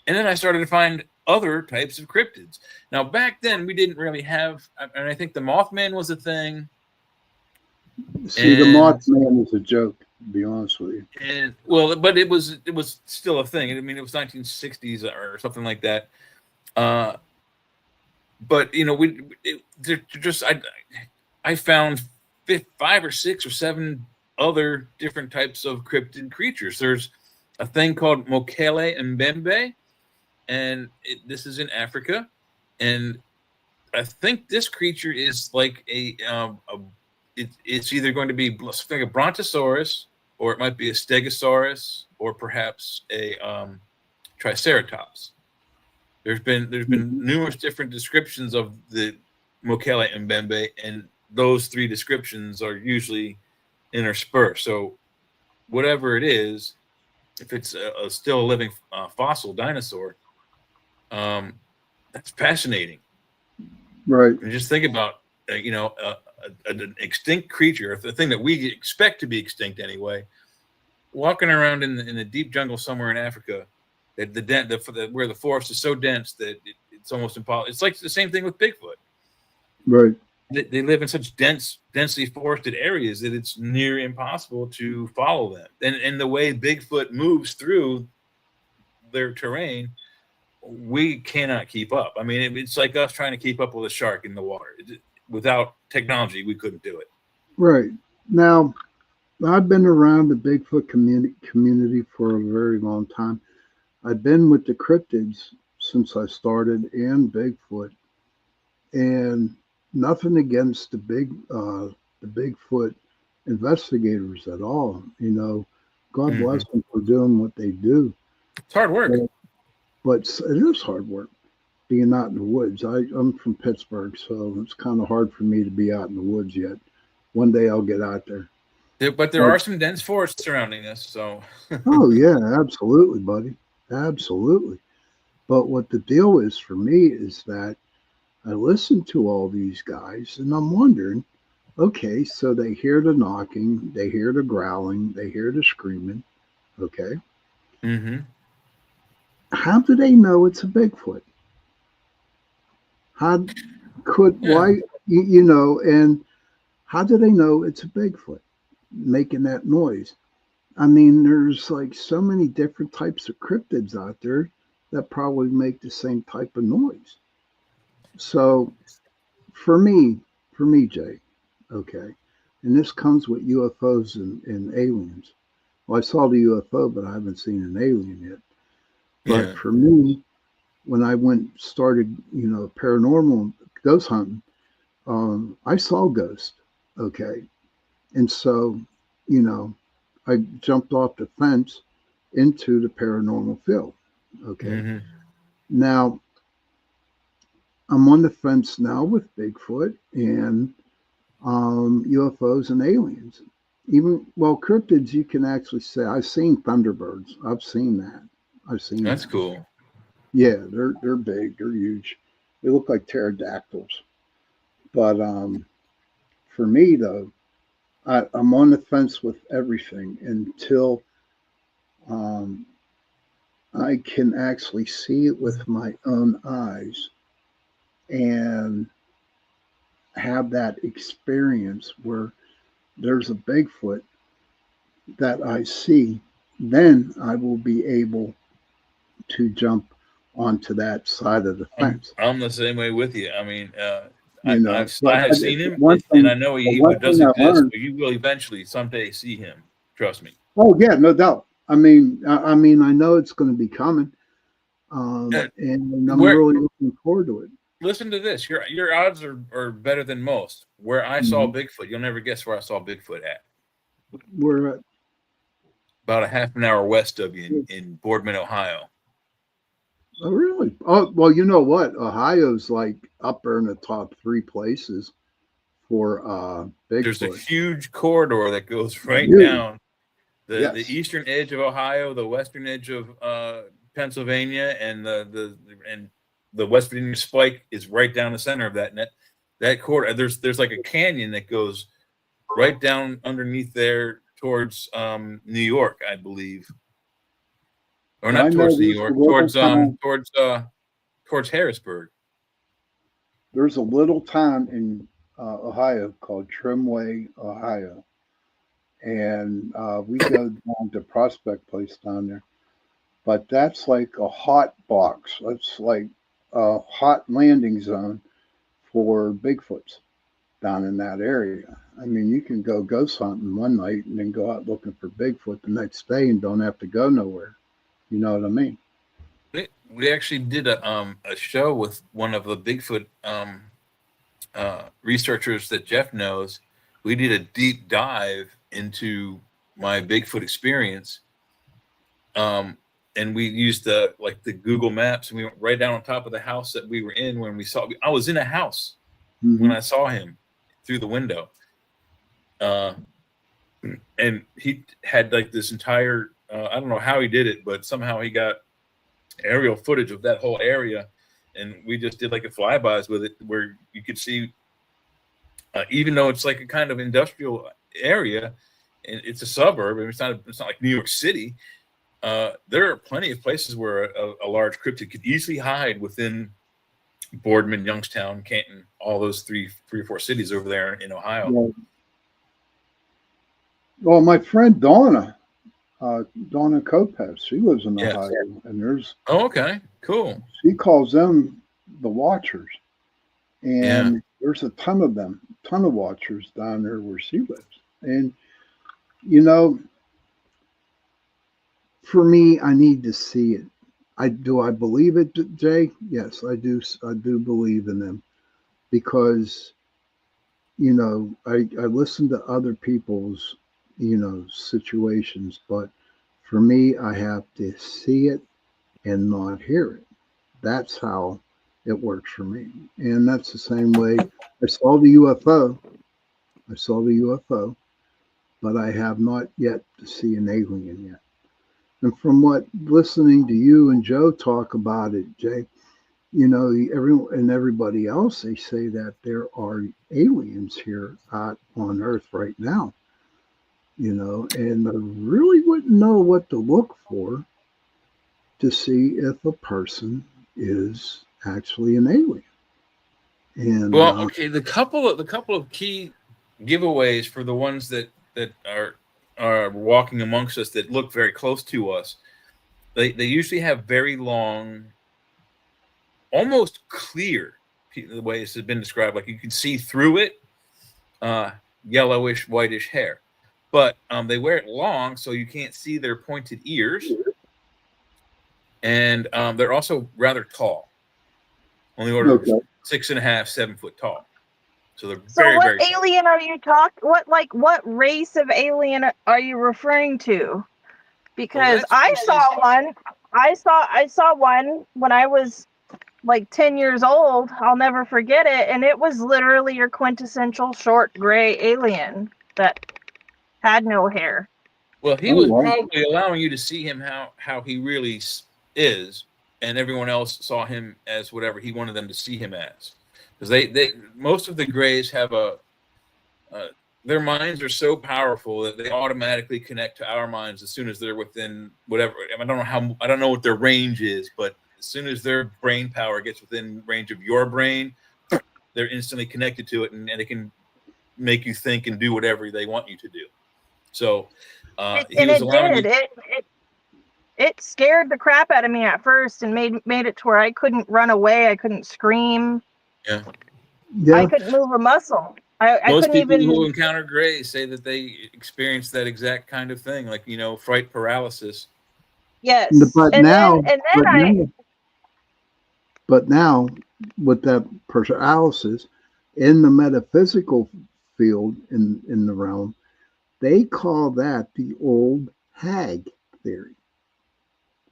And then I started to find other types of cryptids. Now, back then, we didn't really have, and I think the Mothman was a thing. See, the Mothman was a joke, to be honest with you. And well, but it was still a thing. I mean, it was 1960s or something like that. But you know, I found 5 or 6 or 7 other different types of cryptid creatures. There's a thing called Mokele Mbembe, and this is in Africa, and I think this creature is like it's either going to be like a Brontosaurus, or it might be a Stegosaurus, or perhaps a Triceratops. There's been numerous different descriptions of the Mokele Mbembe, and those 3 descriptions are usually interspersed. So whatever it is, if it's a still living fossil dinosaur, that's fascinating. Right. And just think about an extinct creature, a thing that we expect to be extinct anyway, walking around in the deep jungle somewhere in Africa. Where the forest is so dense that it's almost impossible. It's like the same thing with Bigfoot. Right. They live in such densely forested areas that it's near impossible to follow them. And the way Bigfoot moves through their terrain, we cannot keep up. I mean, it's like us trying to keep up with a shark in the water. Without technology, we couldn't do it. Right. Now, I've been around the Bigfoot community for a very long time. I've been with the cryptids since I started, and Bigfoot, and nothing against the Bigfoot investigators at all. You know, God bless them for doing what they do. It's hard work, but it is hard work being out in the woods. I'm from Pittsburgh, so it's kind of hard for me to be out in the woods yet. One day I'll get out there. But there are some dense forests surrounding us, so. Oh yeah, absolutely, buddy. Absolutely. But what the deal is for me is that I listen to all these guys and I'm wondering, okay, so they hear the knocking, they hear the growling, they hear the screaming, okay? Mm-hmm. How do they know it's a Bigfoot? Why, and how do they know it's a Bigfoot making that noise? I mean, there's like so many different types of cryptids out there that probably make the same type of noise. So for me, Jay, okay, and this comes with UFOs and aliens. Well, I saw the UFO, but I haven't seen an alien yet. But for me, when I started, paranormal ghost hunting, I saw ghosts, okay? And so, I jumped off the fence into the paranormal field. Okay. Mm-hmm. Now, I'm on the fence now with Bigfoot and UFOs and aliens. Cryptids, you can actually say, I've seen Thunderbirds. I've seen that. That's cool. Yeah, they're big. They're huge. They look like pterodactyls. But for me, though, I'm on the fence with everything until I can actually see it with my own eyes and have that experience where there's a Bigfoot that I see. Then I will be able to jump onto that side of the fence. I'm the same way with you. I mean, You know, I have seen him, one and thing, I know he one does thing I exist. learned. But you will eventually someday see him. Trust me. Oh yeah, no doubt. I mean, I know it's going to be coming, and I'm Where really looking forward to it. listen to this. Your odds are better than most. Where I saw Bigfoot, you'll never guess where I saw Bigfoot at. We're About a half an hour west of you in Boardman, Ohio. oh really? Oh well, you know what? Ohio's like up there in the top 3 places for There's a Bigfoot. huge corridor that goes right Huge. down the Yes. eastern edge of Ohio, the western edge of Pennsylvania, and the West Virginia Spike is right down the center of that corridor. There's like a canyon that goes right down underneath there towards New York, I believe, or I not know towards New there's a York, little town. towards Harrisburg. There's a little town in Ohio called Trimway, Ohio, and we go down to Prospect Place down there. But that's like a hot box. That's like a hot landing zone for Bigfoots down in that area. I mean, you can go ghost hunting one night and then go out looking for Bigfoot the next day and don't have to go nowhere. You know what I mean? We actually did a show with one of the Bigfoot researchers that Jeff knows. We did a deep dive into my Bigfoot experience. And we used the Google Maps, and we went right down on top of the house that we were in when we saw. I was in a house when I saw him through the window, and he had like this entire. I don't know how he did it, but somehow he got aerial footage of that whole area, and we just did like a flybys with it, where you could see, even though it's like a kind of industrial area, and it's a suburb, and it's not like New York City. There are plenty of places where a large cryptid could easily hide within Boardman, Youngstown, Canton, all those three or four cities over there in Ohio. Well, my friend Donna Kopes, she lives in Ohio, and there's. Oh, okay, cool. She calls them the Watchers, and there's a ton of them, ton of Watchers down there where she lives, and you know. For me, I need to see it. I believe it, Jay? Yes, I do. I do believe in them because, you know, I listen to other people's, you know, situations, but for me, I have to see it and not hear it. That's how it works for me, and that's the same way. I saw the UFO. I saw the UFO, but I have not yet to see an alien yet. And from what listening to you and Joe talk about it, Jay, you know, everybody else, they say that there are aliens here on Earth right now, you know, and I really wouldn't know what to look for to see if a person is actually an alien. And well, okay, the couple of key giveaways for the ones that are walking amongst us that look very close to us, they usually have very long, almost clear, the way this has been described, like you can see through it, yellowish, whitish hair. But they wear it long, so you can't see their pointed ears. And they're also rather tall, on the order of 6.5, 7 foot tall. So they're very, what very alien are you talking? What race of alien are you referring to? Because I saw one. I saw one when I was like 10 years old. I'll never forget it. And it was literally your quintessential short gray alien that had no hair. Well, he was probably allowing you to see him how he really is, and everyone else saw him as whatever he wanted them to see him as. Because they most of the grays have their minds are so powerful that they automatically connect to our minds as soon as they're within whatever. I don't know what their range is, but as soon as their brain power gets within range of your brain, they're instantly connected to it, and it can make you think and do whatever they want you to do. So it scared the crap out of me at first and made it to where I couldn't run away, I couldn't scream. Yeah. Yeah. I couldn't move a muscle. I Most couldn't people even. who encounter grays say that they experience that exact kind of thing, like, fright paralysis. Yes, But and now, then I. but now, with that paralysis in the metaphysical field in the realm, they call that the old hag theory,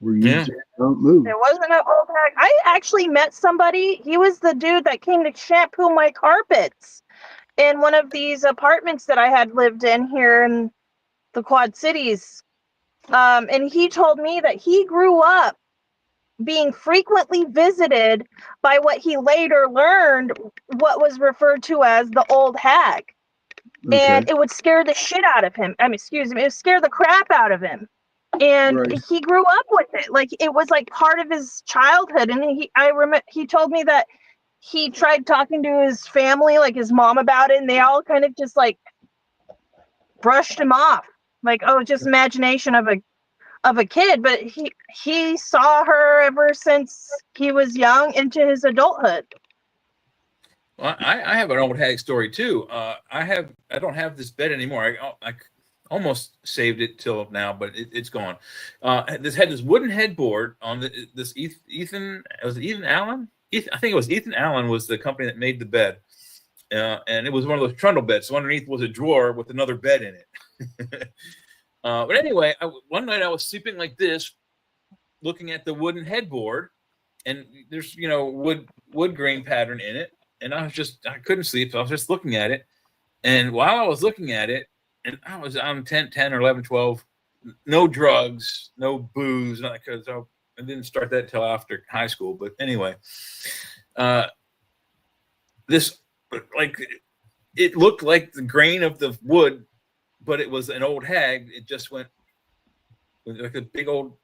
where you Yeah. just don't move. It wasn't an old hag. I actually met somebody. He was the dude that came to shampoo my carpets in one of these apartments that I had lived in here in the Quad Cities. And he told me that he grew up being frequently visited by what he later learned what was referred to as the old hag. Okay. And it would scare the shit out of him. I mean, excuse me, it would scare the crap out of him. And Right. he grew up with it. Like, it was like part of his childhood. And I remember he told me that he tried talking to his family, like his mom, about it, and they all kind of just like brushed him off. Like, oh, just imagination of a kid. But he saw her ever since he was young into his adulthood. Well, I have an old hag story too. I don't have this bed anymore. I almost saved it till now, but it's gone. This had this wooden headboard on this Ethan. Was it Ethan Allen? I think it was Ethan Allen was the company that made the bed, and it was one of those trundle beds. So underneath was a drawer with another bed in it. But anyway, one night I was sleeping like this, looking at the wooden headboard, and there's wood grain pattern in it. And I couldn't sleep. So I was just looking at it. And while I was looking at it, and I'm 10 or 11, 12, no drugs, no booze, because I didn't start that until after high school. But anyway, this, like, it looked like the grain of the wood, but it was an old hag. It just went like a big old,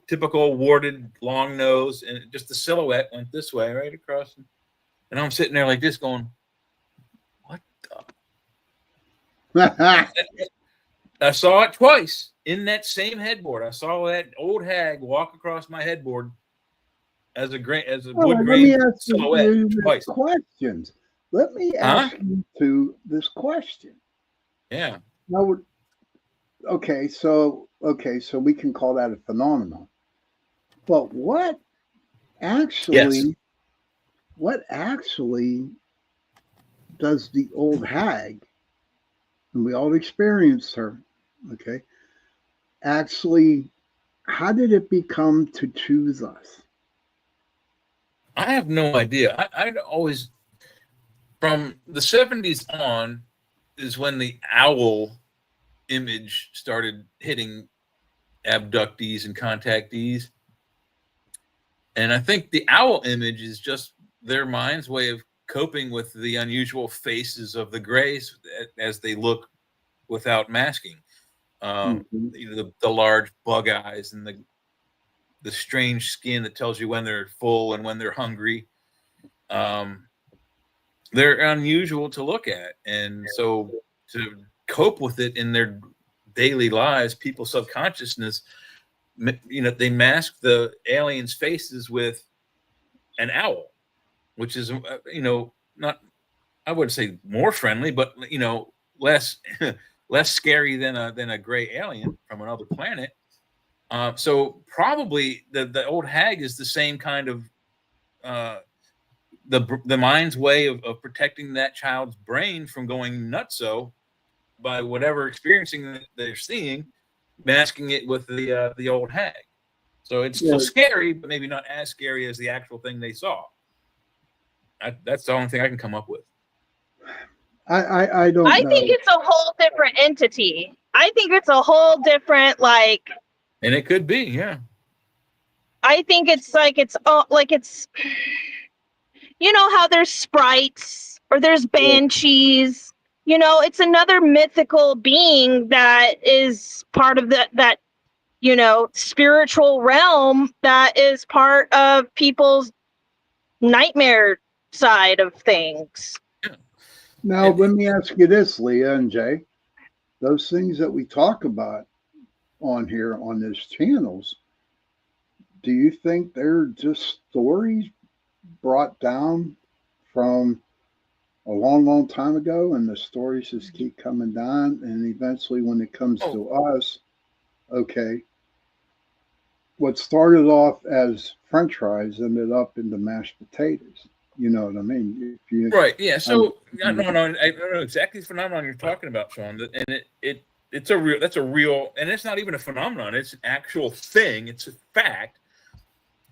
typical warded long nose, and just the silhouette went this way, right across. And I'm sitting there like this going, what the? I saw it twice in that same headboard. I saw that old hag walk across my headboard as a wood grain silhouette twice. Questions. Let me ask you this question. Yeah. Now, okay, so we can call that a phenomenon. But what actually does the old hag, and we all experienced her, okay, actually, how did it become to choose us? I have no idea. I'd always, from the 70s on, is when the owl image started hitting abductees and contactees. And I think the owl image is just their mind's way of coping with the unusual faces of the grays as they look without masking. The large bug eyes and the strange skin that tells you when they're full and when they're hungry. They're unusual to look at. And so to cope with it in their daily lives, people's subconsciousness, they mask the aliens' faces with an owl, which is, not, I wouldn't say more friendly, but less scary than a gray alien from another planet. So probably the old hag is the same kind of the mind's way of protecting that child's brain from going nutso by whatever experiencing that they're seeing, masking it with the old hag. So it's still scary, but maybe not as scary as the actual thing they saw. That's the only thing I can come up with. I don't know. I think it's a whole different entity. I think it's a whole different, like. And it could be, yeah. I think it's like it's how there's sprites or there's banshees. It's another mythical being that is part of that spiritual realm that is part of people's nightmare side of things. Now, let me ask you this, Leah and Jay. Those things that we talk about on here on these channels, do you think they're just stories brought down from long, long time ago, and the stories just keep coming down. And eventually, when it comes to us, okay, what started off as French fries ended up in the mashed potatoes. You know what I mean? Right. Yeah. So I don't know exactly the phenomenon you're talking about, Sean. And that's a real, and it's not even a phenomenon. It's an actual thing. It's a fact.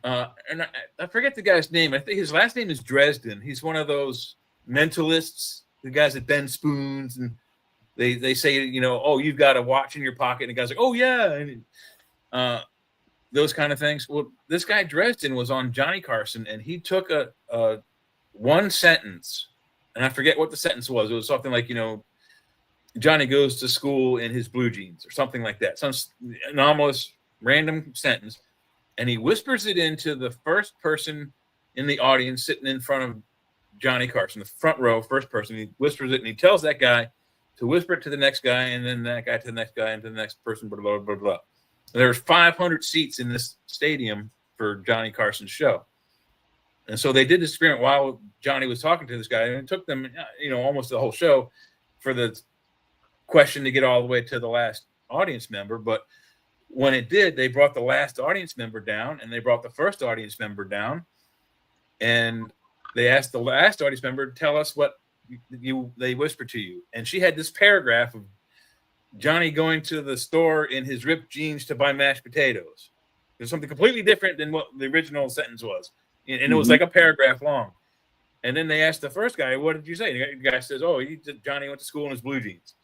And I forget the guy's name. I think his last name is Dresden. He's one of those mentalists, the guys that bend spoons, and they say, oh, you've got a watch in your pocket, and the guy's like, oh yeah, and those kind of things. Well, this guy Dresden was on Johnny Carson, and he took a one sentence, and I forget what the sentence was. It was something like, Johnny goes to school in his blue jeans or something like that. Some anomalous, random sentence. And he whispers it into the first person in the audience sitting in front of Johnny Carson, the front row, first person. He whispers it, and he tells that guy to whisper it to the next guy, and then that guy to the next guy, and to the next person, blah, blah, blah, blah. And there's 500 seats in this stadium for Johnny Carson's show. And so they did this experiment while Johnny was talking to this guy, and it took them, almost the whole show for the question to get all the way to the last audience member. But when it did, they brought the last audience member down, and they brought the first audience member down, and they asked the last audience member to tell us what they whispered to you. And she had this paragraph of Johnny going to the store in his ripped jeans to buy mashed potatoes. It was something completely different than what the original sentence was. And it was like a paragraph long. And then they asked the first guy, what did you say? The guy says, oh, Johnny went to school in his blue jeans.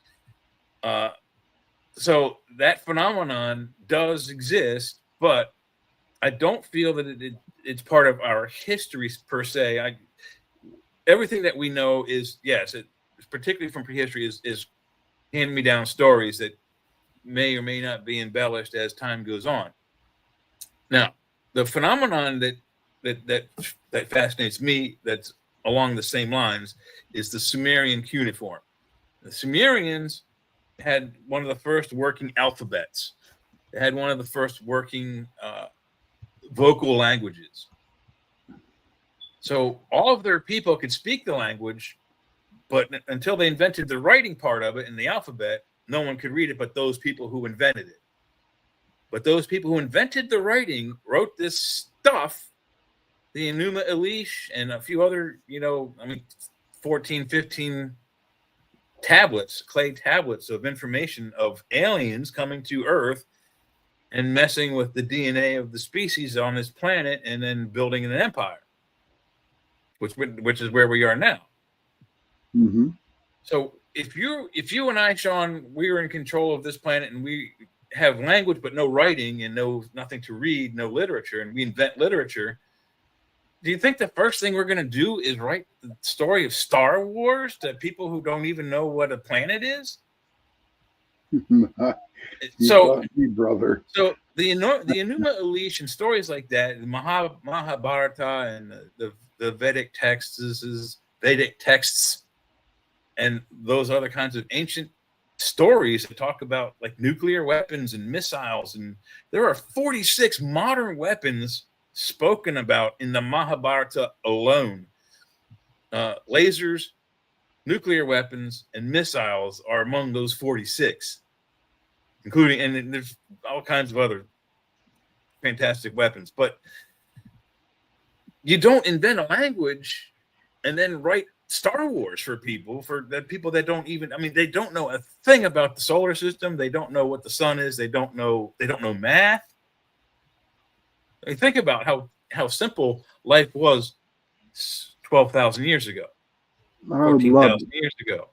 So that phenomenon does exist, but I don't feel that it's part of our history per se. Everything that we know is, yes, particularly from prehistory, is hand-me-down stories that may or may not be embellished as time goes on. Now, the phenomenon that fascinates me, that's along the same lines, is the Sumerian cuneiform. The Sumerians had one of the first working alphabets. They had one of the first working vocal languages. So all of their people could speak the language, but until they invented the writing part of it in the alphabet, no one could read it but those people who invented it. But those people who invented the writing wrote this stuff, the Enuma Elish and a few other, 14, 15 tablets, clay tablets of information of aliens coming to Earth and messing with the DNA of the species on this planet, and then building an empire, which is where we are now. Mm-hmm. So if you and I, Sean, we are in control of this planet, and we have language but no writing and nothing to read, no literature, and we invent literature, do you think the first thing we're going to do is write the story of Star Wars to people who don't even know what a planet is? So, brother. So the Enuma Elish and stories like that, the Mahabharata and the Vedic texts, and those other kinds of ancient stories that talk about like nuclear weapons and missiles, and there are 46 modern weapons spoken about in the Mahabharata alone. Lasers, nuclear weapons, and missiles are among those 46, including, and there's all kinds of other fantastic weapons. But you don't invent a language and then write Star Wars for people that don't even, they don't know a thing about the solar system. They don't know what the sun is. They don't know math. Think about how simple life was 12,000 years ago, 14,000 years ago.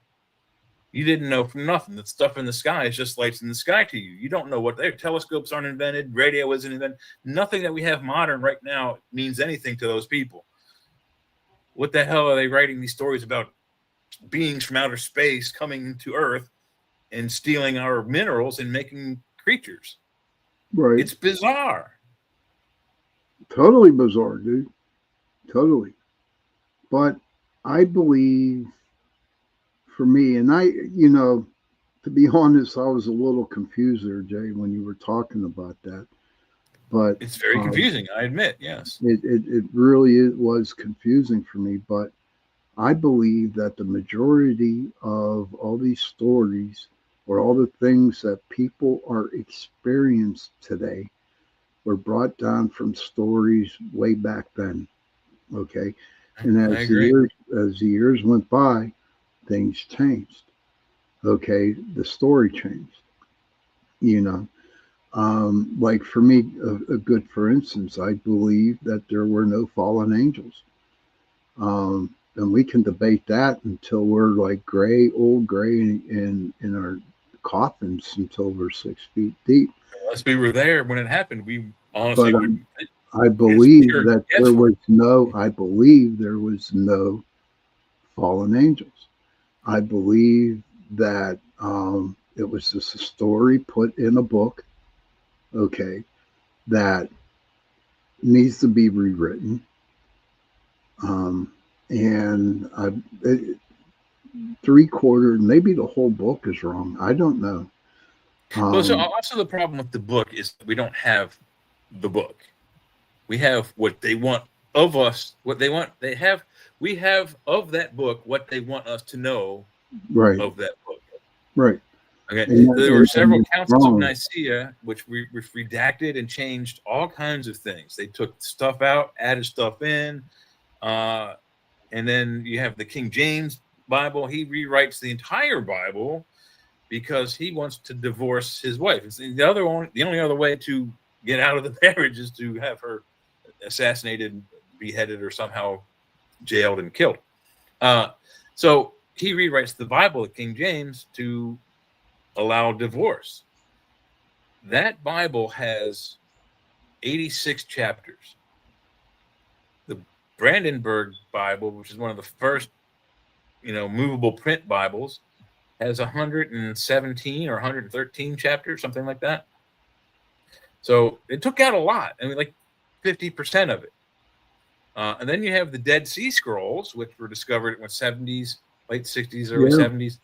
You didn't know from nothing. The stuff in the sky is just lights in the sky to you. You don't know what their telescopes aren't invented. Radio isn't invented. Nothing that we have modern right now means anything to those people. What the hell are they writing these stories about beings from outer space coming to Earth and stealing our minerals and making creatures? Right. It's bizarre. Totally bizarre, dude. Totally. But I believe, for me, and to be honest, I was a little confused there, Jay, when you were talking about that. But it's very confusing, I admit, yes. It really was confusing for me. But I believe that the majority of all these stories or all the things that people are experiencing today were brought down from stories way back then. Okay. And I agree. as the years went by, things changed. Okay. The story changed, you know. Like for me, a good for instance, I believe that there were no fallen angels. And we can debate that until we're like gray, old gray in our coffins until we're 6 feet deep. Unless we were there when it happened, we honestly But would. I It's believe pure that guesswork. I believe there was no fallen angels. I believe that it was just a story put in a book, okay, that needs to be rewritten. Um, and it, 3/4, maybe the whole book is wrong. I don't know. Well, so Um, also the problem with the book is we don't have the book. We have what they want of us, what they want. We have of that book what they want us to know right, of that book. right. Okay, there were And several it's councils of wrong. Nicaea which redacted and changed all kinds of things. They took stuff out, added stuff in, and then you have the King James Bible. He rewrites the entire Bible because he wants to divorce his wife. It's the only other way to get out of the marriage is to have her assassinated, beheaded, or somehow jailed and killed. So he rewrites the Bible, the King James, to allow divorce. That Bible has 86 chapters. The Brandenburg Bible, which is one of the first, movable print Bibles, has 117 or 113 chapters, something like that. So it took out a lot. I mean, like 50% of it. And then you have the Dead Sea Scrolls, which were discovered in the 70s, late 60s, early Yeah, 70s.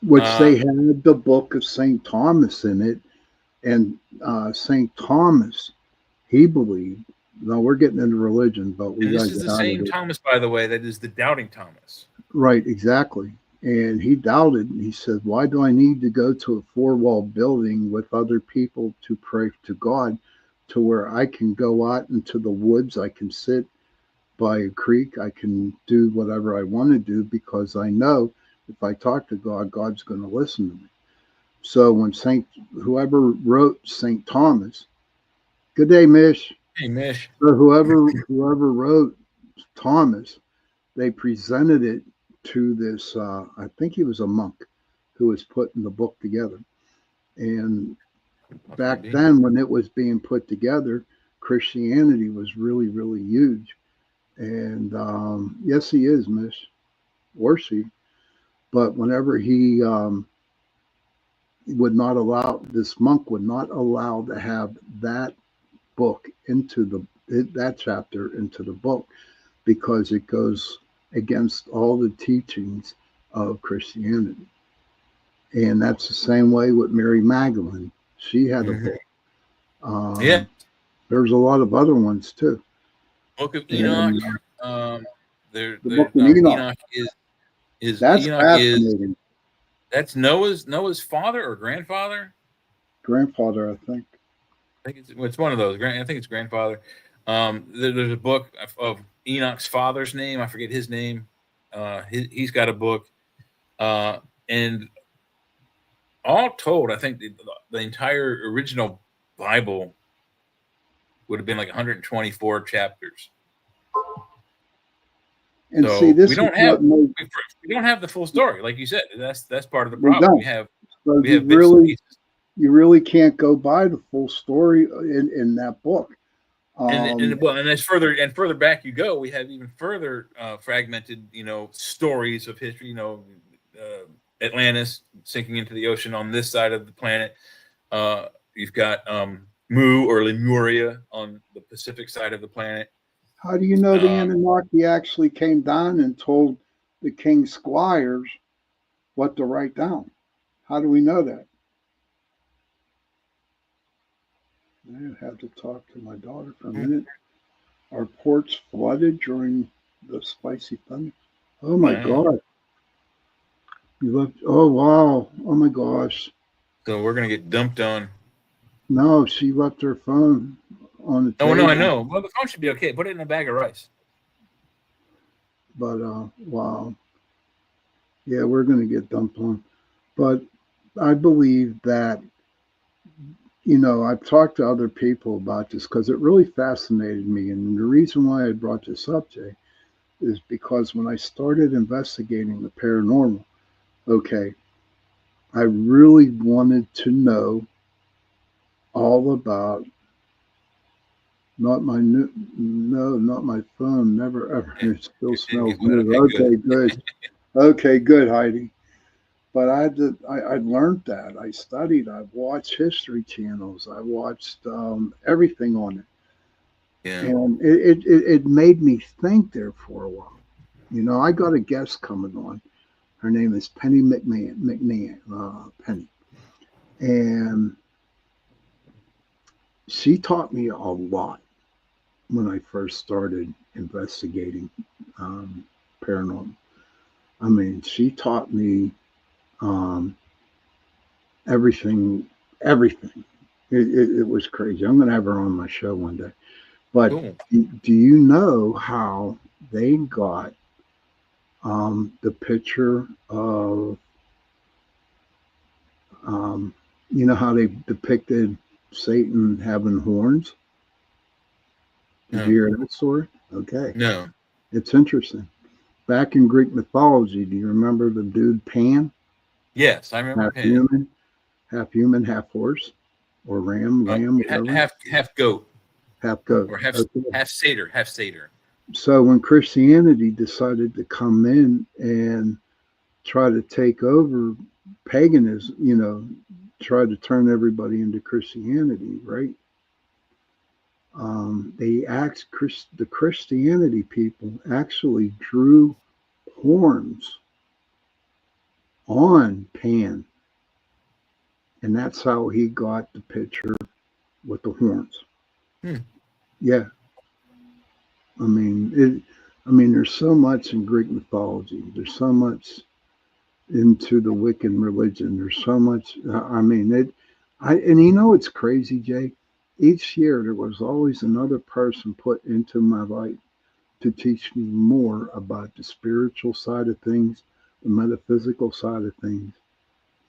which they had the book of St. Thomas in it. And St. Thomas, he believed, no, we're getting into religion, but we And got this to is get the out of same it. Thomas, by the way, that is the Doubting Thomas. Right, exactly. And he doubted. And he said, why do I need to go to a four-wall building with other people to pray to God to where I can go out into the woods? I can sit by a creek. I can do whatever I want to do because I know if I talk to God, God's going to listen to me. So when whoever wrote St. Thomas, good day, Mish. Hey, Mish. So whoever wrote Thomas, they presented it to this. I think he was a monk who was putting the book together. And back then, when it was being put together, Christianity was really, really huge. And yes, he is, Miss Orsi. But whenever he would not allow, this monk would not allow to have that book that chapter into the book because it goes against all the teachings of Christianity. And that's the same way with Mary Magdalene. She had a book. Yeah. There's a lot of other ones too. Book of Enoch. And, the book of Enoch is that's Enoch fascinating. That's Noah's father or grandfather? Grandfather, I think. I think it's one of those. I think it's grandfather. There's a book of Enoch's father's name. I forget his name. He's got a book. And all told, I think the entire original Bible would have been like 124 chapters. And so see, this we don't have the full story, like you said. That's part of the problem. We have you really can't go by the full story in that book. And as further back you go, we have even further fragmented, stories of history. Atlantis sinking into the ocean on this side of the planet. You've got Mu or Lemuria on the Pacific side of the planet. How do you know the Anunnaki actually came down and told the king's squires what to write down? How do we know that? I have to talk to my daughter for a minute. Are ports flooded during the spicy thunder? Oh my Wow. God. You left. Oh wow. Oh my gosh. So we're gonna get dumped on. No, she left her phone on the Oh no, I table. know. Well, the phone should be okay. Put it in a bag of rice. But wow. Yeah, we're gonna get dumped on. But I believe that, I've talked to other people about this because it really fascinated me. And the reason why I brought this up, Jay, is because when I started investigating the paranormal, okay, I really wanted to know all about not my not my phone, never ever. It still smells new. Okay, good. Okay, good, Heidi. But I learned that. I studied. I've watched history channels. I watched everything on it. Yeah. And it made me think there for a while. I got a guest coming on. Her name is Penny Penny. And she taught me a lot when I first started investigating paranormal. I mean, she taught me um, everything. It was crazy. I'm going to have her on my show one day. But Cool. do you know how they got the picture of, how they depicted Satan having horns? Did you hear that story? Okay. No. It's interesting. Back in Greek mythology, do you remember the dude Pan? Yes, I remember Half Pan. human, half horse, or lamb, whatever. Half goat. Half goat. Or half satyr. So when Christianity decided to come in and try to take over paganism, try to turn everybody into Christianity, right? The Christianity people actually drew horns on Pan, and that's how he got the picture with the horns. Yeah, I mean there's so much in Greek mythology. There's so much into the Wiccan religion. There's so much. It's crazy, Jay. Each year there was always another person put into my life to teach me more about the spiritual side of things, the metaphysical side of things,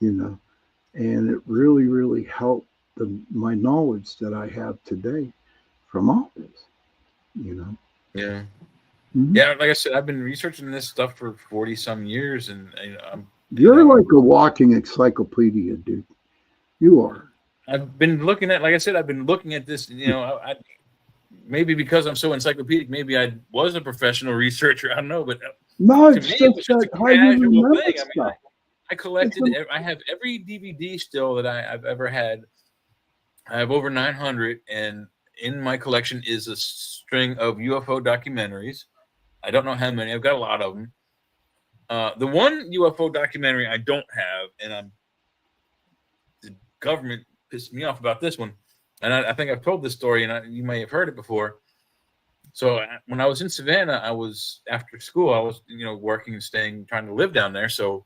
and it really, really helped my knowledge that I have today from all this, Yeah. Mm-hmm. Yeah, like I said, I've been researching this stuff for 40 some years, and you're like a walking encyclopedia, dude. You are. I've been looking at, like I said, I've been looking at this. I maybe because I'm so encyclopedic, maybe I was a professional researcher. I don't know, but no, to it's me, just it was just a casual thing. I collected. I have every DVD still that I've ever had. I have over 900, and in my collection is a string of UFO documentaries. I don't know how many. I've got a lot of them. The one UFO documentary I don't have, and the government pissed me off about this one, and I think I've told this story, and you may have heard it before. So when I was in Savannah, I was after school. I was working and staying, trying to live down there. So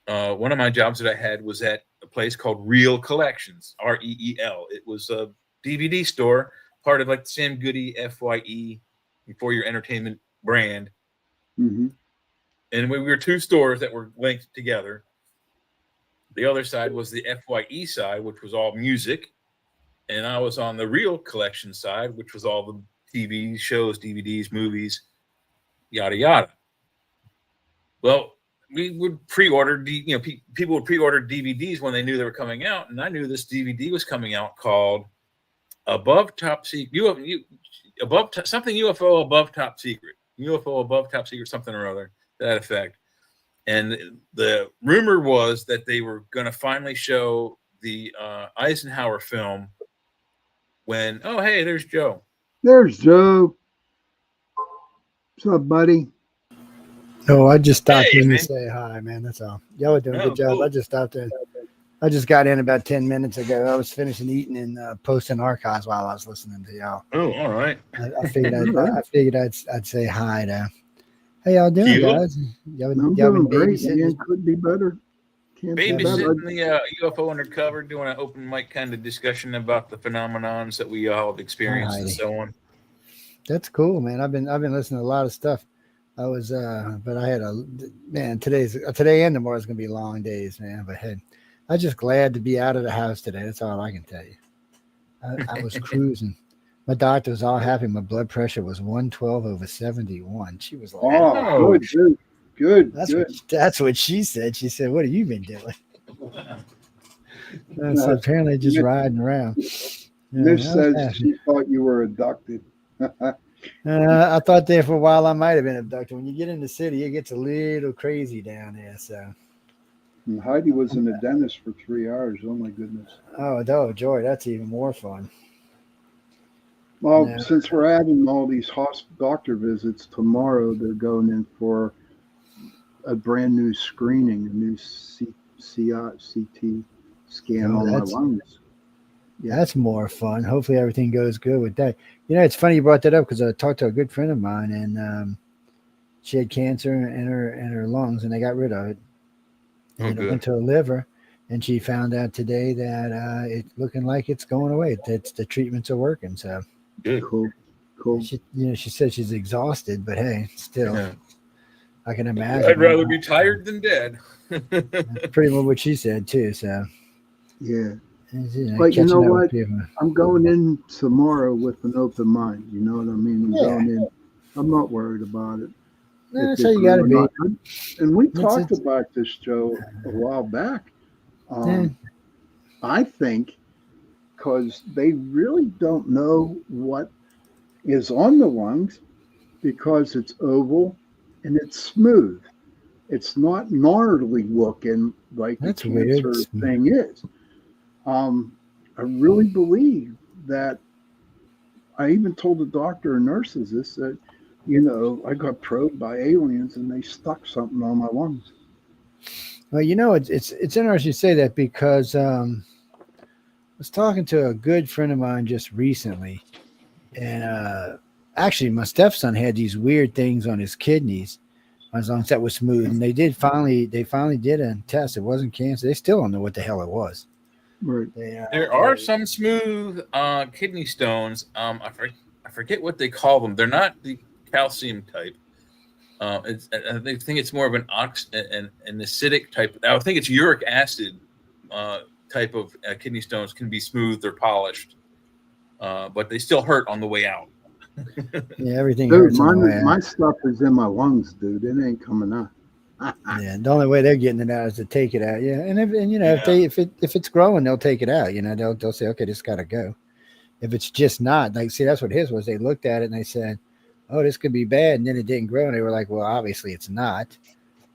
one of my jobs that I had was at a place called Real Collections, REEL. It was a DVD store, part of like the Sam Goody FYE, For Your Entertainment brand. Mm-hmm. And we were two stores that were linked together. The other side was the FYE side, which was all music. And I was on the Real Collection side, which was all the TV shows, DVDs, movies, yada, yada. Well, we would pre-order, people would pre-order DVDs when they knew they were coming out. And I knew this DVD was coming out called Above Top Secret, something UFO Above Top Secret, UFO Above Top Secret, something or other, to that effect. And the rumor was that they were going to finally show the Eisenhower film when, oh, hey, there's Joe. There's Joe. What's up, buddy? No, I just stopped in to say hi, man. That's all. Y'all are doing a good job. Cool. I just stopped in. I just got in about 10 minutes ago. I was finishing eating and posting archives while I was listening to y'all. Oh, all right. I figured I'd say hi to How y'all doing, You? guys? I'm doing great, man. Could be better. Can't be better. Babysitting the UFO Undercover, doing an open mic kind of discussion about the phenomenons that we all have experienced and so on. That's cool, man. I've been listening to a lot of stuff. I was, but I had today and tomorrow is gonna be long days, man. But hey, I'm just glad to be out of the house today. That's all I can tell you. I was cruising. My doctor was all happy. My blood pressure was 112/71. She was like, "Oh, good. That's what she said. She said, "What have you been doing?" So apparently, just riding around. Miss says she thought you were abducted. I thought there for a while I might have been abducted. When you get in the city, it gets a little crazy down there. So. And Heidi was in the dentist for 3 hours. Oh my goodness. Oh, joy, that's even more fun. Well, since we're having all these doctor visits, tomorrow they're going in for a brand new screening, a new CT scan on my lungs. Yeah. That's more fun. Hopefully everything goes good with that. It's funny you brought that up because I talked to a good friend of mine, and she had cancer in her lungs, and they got rid of it. And it went to her liver, and she found out today that it's looking like it's going away. The treatments are working. So good. Cool. She said she's exhausted, but hey, still, I can imagine. I'd rather be tired than dead. Pretty much what she said too. So yeah. But you know what? I'm going in tomorrow with an open mind. You know what I mean? I'm going in. I'm not worried about it. That's how you got to be. And we talked about this, Joe, a while back. I think because they really don't know what is on the lungs because it's oval and it's smooth. It's not gnarly looking like the cancer thing is. I really believe that I even told the doctor and nurses this, that, I got probed by aliens and they stuck something on my lungs. Well, it's interesting you say that because I was talking to a good friend of mine just recently, and actually my stepson had these weird things on his kidneys. As long as that was smooth, and they finally did a test. It wasn't cancer. They still don't know what the hell it was. Right. There are some smooth kidney stones. I forget what they call them. They're not the calcium type. I think it's more of an an acidic type. I think it's uric acid type of kidney stones can be smoothed or polished, but they still hurt on the way out. Yeah, everything hurts. My stuff is in my lungs, dude. It ain't coming out. Yeah, the only way they're getting it out is to take it out. Yeah, if it's growing, they'll take it out. They'll say, okay, this got to go. If it's just not, that's what his was. They looked at it and they said, oh, this could be bad, and then it didn't grow, and they were like, well, obviously it's not.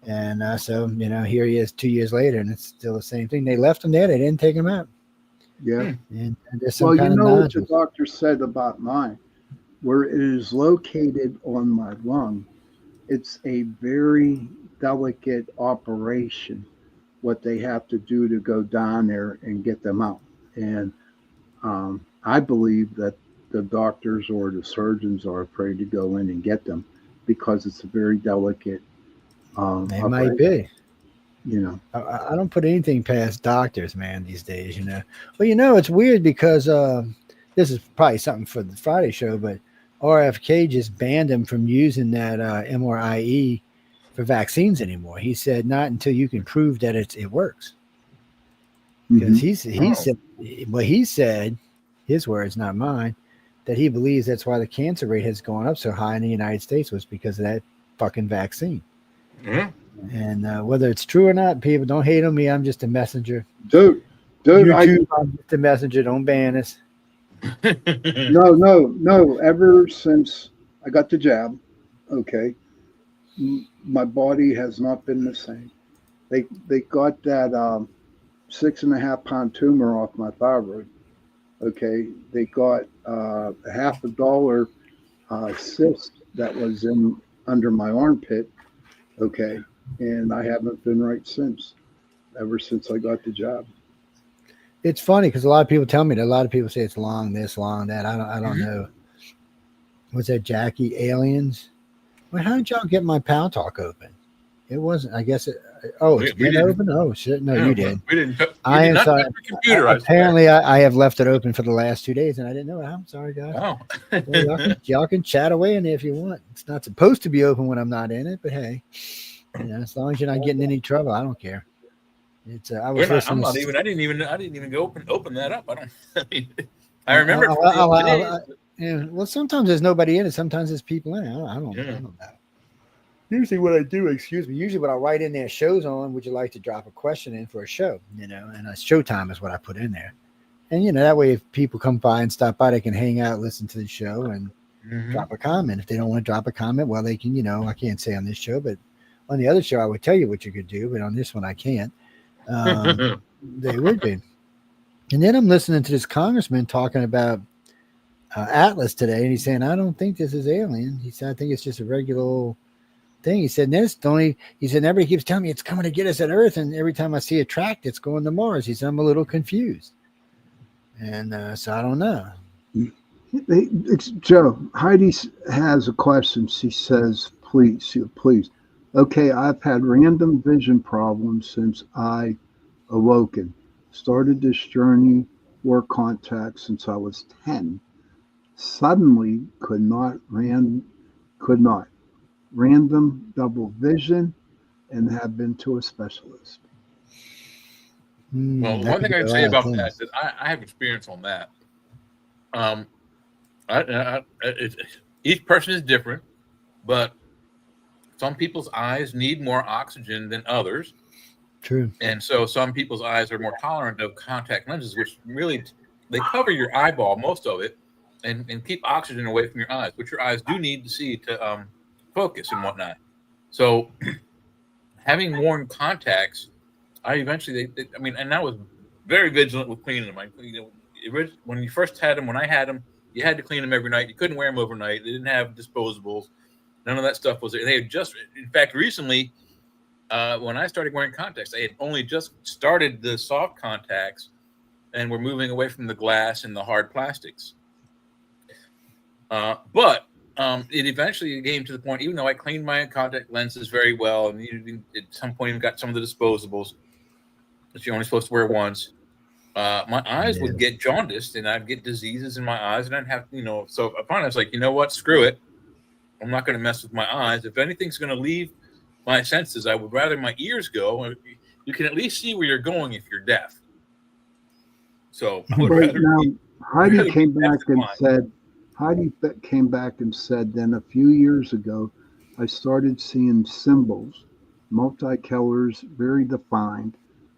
And so here he is 2 years later, and it's still the same thing. They left him there. They didn't take him out. Yeah. And there's some kind of what the doctor said about mine, where it is located on my lung. It's a very delicate operation, what they have to do to go down there and get them out. And I believe that the doctors or the surgeons are afraid to go in and get them because it's a very delicate It might be. I don't put anything past doctors, man, these days, Well, it's weird because this is probably something for the Friday show, but RFK just banned him from using that mRNA for vaccines anymore. He said not until you can prove that it works. Because he said, his words, not mine, that he believes that's why the cancer rate has gone up so high in the United States was because of that fucking vaccine. And whether it's true or not, people don't hate on me. I'm just a messenger. Dude, I'm just a messenger. Don't ban us. No. Ever since I got the jab, okay, my body has not been the same. They got that 6.5 pound tumor off my thyroid. Okay, they got a $50 cyst that was under my armpit. Okay, and I haven't been right since. Ever since I got the job. It's funny because a lot of people tell me that. A lot of people say it's long this, long that. I don't know. Was that Jackie Aliens? Well, how did y'all get my Pal Talk open? It wasn't. I guess it. Oh, it's been open. Oh shit! No, you did. We didn't. I am sorry. Computer. Apparently, I have left it open for the last 2 days, and I didn't know. I'm sorry, guys. Oh. Well, y'all can chat away in there if you want. It's not supposed to be open when I'm not in it, but hey, as long as you're not getting in any trouble, I don't care. It's. I was listening. I didn't even go open that up. I don't. I remember. Yeah. Well, sometimes there's nobody in it. Sometimes there's people in it. I don't know. Usually what I do, usually what I write in there, shows on, would you like to drop a question in for a show, and a showtime is what I put in there. And, that way if people come by and stop by, they can hang out, listen to the show and drop a comment. If they don't want to drop a comment, well, they can, I can't say on this show, but on the other show, I would tell you what you could do, but on this one, I can't. They would be. And then I'm listening to this congressman talking about Atlas today, and he's saying, I don't think this is alien. He said, I think it's just a regular old thing. He said, he said, everybody keeps telling me it's coming to get us at Earth, and every time I see a track, it's going to Mars. He said, I'm a little confused. And so I don't know. It's Joe. Heidi has a question. She says, please. Okay, I've had random vision problems since I awoken. Started this journey, wore contacts since I was 10. Suddenly could not. Random double vision, and have been to a specialist. Well, one thing I'd say about that is I have experience on that. Each person is different, but some people's eyes need more oxygen than others. True. And so some people's eyes are more tolerant of contact lenses, which really, they cover your eyeball, most of it, and keep oxygen away from your eyes, which your eyes do need to see to focus and whatnot. So having worn contacts, I eventually, and I was very vigilant with cleaning them. When you first had them, when I had them, you had to clean them every night. You couldn't wear them overnight. They didn't have disposables. None of that stuff was there. They had just, in fact, recently, when I started wearing contacts, they had only just started the soft contacts and were moving away from the glass and the hard plastics. But it eventually came to the point, even though I cleaned my contact lenses very well, and at some point even got some of the disposables that you're only supposed to wear once, my eyes would get jaundiced, and I'd get diseases in my eyes, and I'd have, so finally I was like, you know what, screw it. I'm not going to mess with my eyes. If anything's going to leave my senses, I would rather my ears go. You can at least see where you're going if you're deaf. So right now, Heidi came back and said, then a few years ago, I started seeing symbols, multicolors, very defined,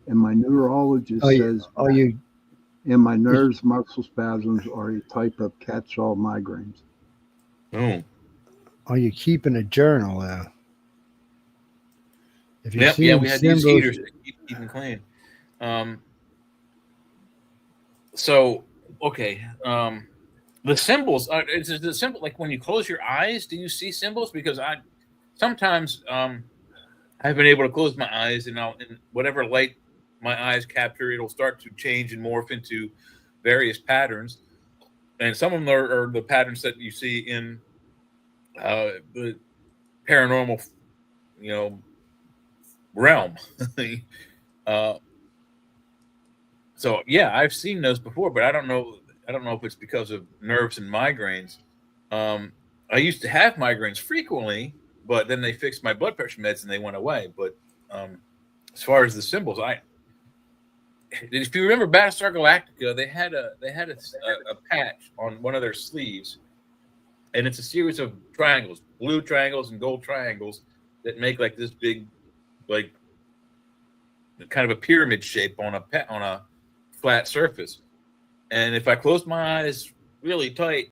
and my neurologist says, and my nerves, muscle spasms are a type of catch-all migraines. Oh. Are you keeping a journal though? We had these heaters to keep them clean. The symbols, is the symbol like when you close your eyes, do you see symbols? Because sometimes I've been able to close my eyes, and whatever light my eyes capture, it'll start to change and morph into various patterns. And some of them are the patterns that you see in the paranormal, realm. So yeah, I've seen those before, but I don't know if it's because of nerves and migraines. I used to have migraines frequently, but then they fixed my blood pressure meds and they went away. But as far as the symbols, if you remember Battlestar Galactica, they had a patch on one of their sleeves, and it's a series of triangles, blue triangles and gold triangles that make like this big, like kind of a pyramid shape on a flat surface. And if I close my eyes really tight,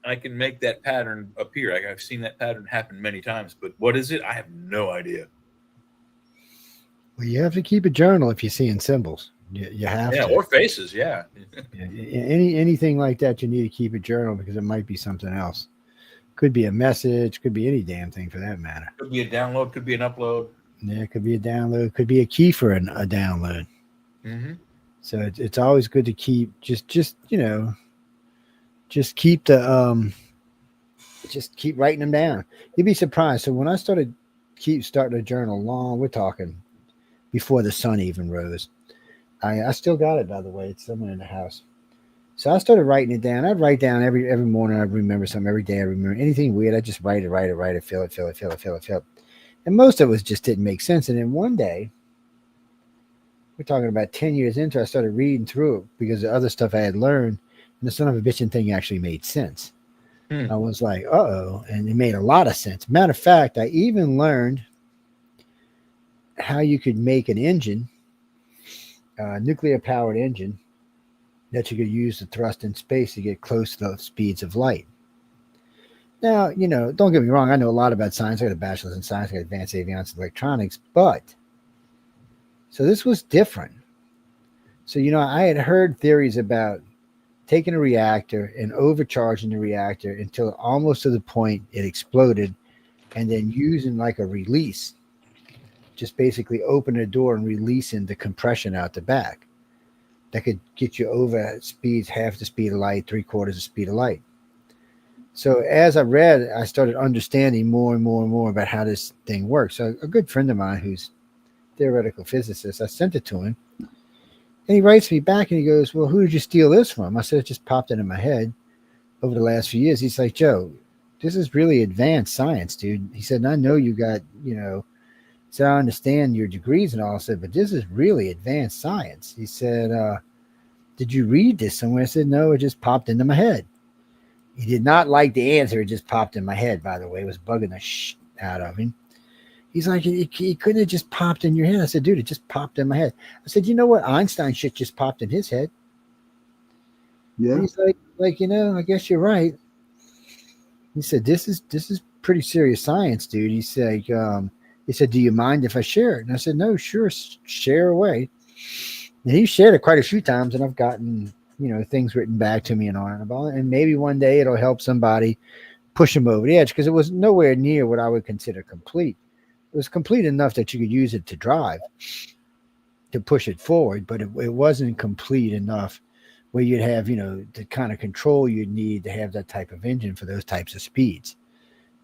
I can make that pattern appear. I've seen that pattern happen many times, but what is it? I have no idea. Well, you have to keep a journal if you're seeing symbols. You have to. Yeah, or faces, yeah. Anything like that, you need to keep a journal because it might be something else. Could be a message, could be any damn thing for that matter. Could be a download, could be an upload. Yeah, it could be a download, could be a key for a download. Mm-hmm. So it's always good to keep just keep the just keep writing them down. You'd be surprised. So when I starting a journal we're talking before the sun even rose. I still got it, by the way. It's somewhere in the house. So I started writing it down. I'd write down every morning. I'd remember something. Every day I remember anything weird. I just write it, fill it. And most of it just didn't make sense. And then one day, we're talking about 10 years into it, I started reading through it because the other stuff I had learned, and the son of a bitchin' thing actually made sense. I was like, uh-oh, and it made a lot of sense. Matter of fact, I even learned how you could make an engine, nuclear-powered engine, that you could use to thrust in space to get close to the speeds of light. Now, don't get me wrong, I know a lot about science. I got a bachelor's in science, I got advanced avionics and electronics, but so this was different. So, I had heard theories about taking a reactor and overcharging the reactor until almost to the point it exploded, and then using like a release, just basically open a door and releasing the compression out the back. That could get you over speeds, half the speed of light, 3/4 the speed of light. So as I read, I started understanding more and more and more about how this thing works. So a good friend of mine who's a theoretical physicist, I sent it to him. And he writes me back and he goes, well, who did you steal this from? I said, it just popped into my head over the last few years. He's like, Joe, this is really advanced science, dude. He said, and I know you got, so I understand your degrees and all. I said, but this is really advanced science. He said, did you read this somewhere? I said, no, it just popped into my head. He did not like the answer. It just popped in my head, by the way. It was bugging the shit out of him. He's like, it couldn't have just popped in your head. I said, dude, it just popped in my head. I said, you know what? Einstein shit just popped in his head. Yeah. And he's like, I guess you're right. He said, this is pretty serious science, dude. He said, do you mind if I share it? And I said, no, sure, share away. And he shared it quite a few times, and I've gotten, things written back to me and on about it. And maybe one day it'll help somebody push them over the edge, because it was nowhere near what I would consider complete. It was complete enough that you could use it to drive, to push it forward, but it wasn't complete enough where you'd have, the kind of control you'd need to have that type of engine for those types of speeds.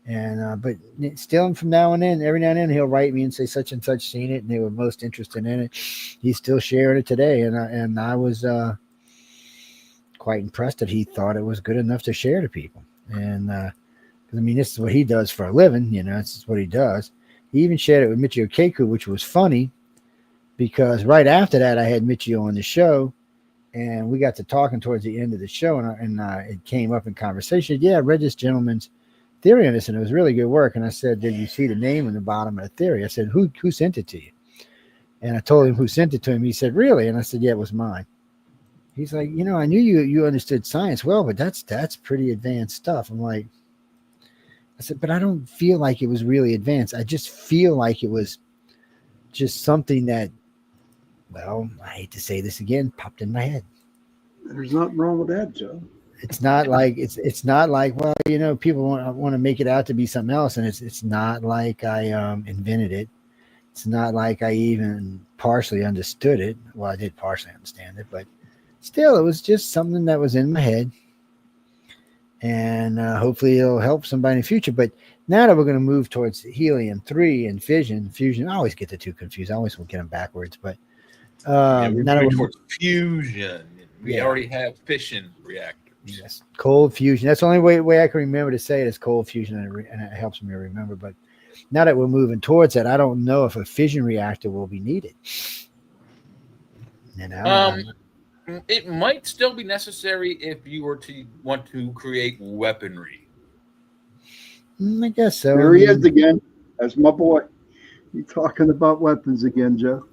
And but still, from now and then, every now and then, he'll write me and say such and such seen it, and they were most interested in it. He's still sharing it today, and I was quite impressed that he thought it was good enough to share to people. And this is what he does for a living. This is what he does. He even shared it with Michio Kaku, which was funny, because right after that, I had Michio on the show, and we got to talking towards the end of the show, and it came up in conversation. Yeah, I read this gentleman's theory on this, and it was really good work. And I said, did you see the name on the bottom of the theory? I said, who sent it to you? And I told him who sent it to him. He said, really? And I said, yeah, it was mine. He's like, I knew you understood science well, but that's pretty advanced stuff. I'm like, I said, but I don't feel like it was really advanced. I just feel like it was just something that, well, I hate to say this again, popped in my head. There's nothing wrong with that, Joe. It's not like it's not like, well, people want to make it out to be something else, and it's not like I invented it. It's not like I even partially understood it. Well, I did partially understand it, but still, it was just something that was in my head, and hopefully it'll help somebody in the future. But now that we're going to move towards helium-3 and fusion, I always get the two confused. I always will get them backwards, but we're moving towards fusion. We already have fission reactors. Yes, cold fusion. That's the only way I can remember to say it is cold fusion, and it helps me remember. But now that we're moving towards that, I don't know if a fission reactor will be needed. It might still be necessary if you were to want to create weaponry. I guess so. There he is again. That's my boy. He's talking about weapons again, Joe.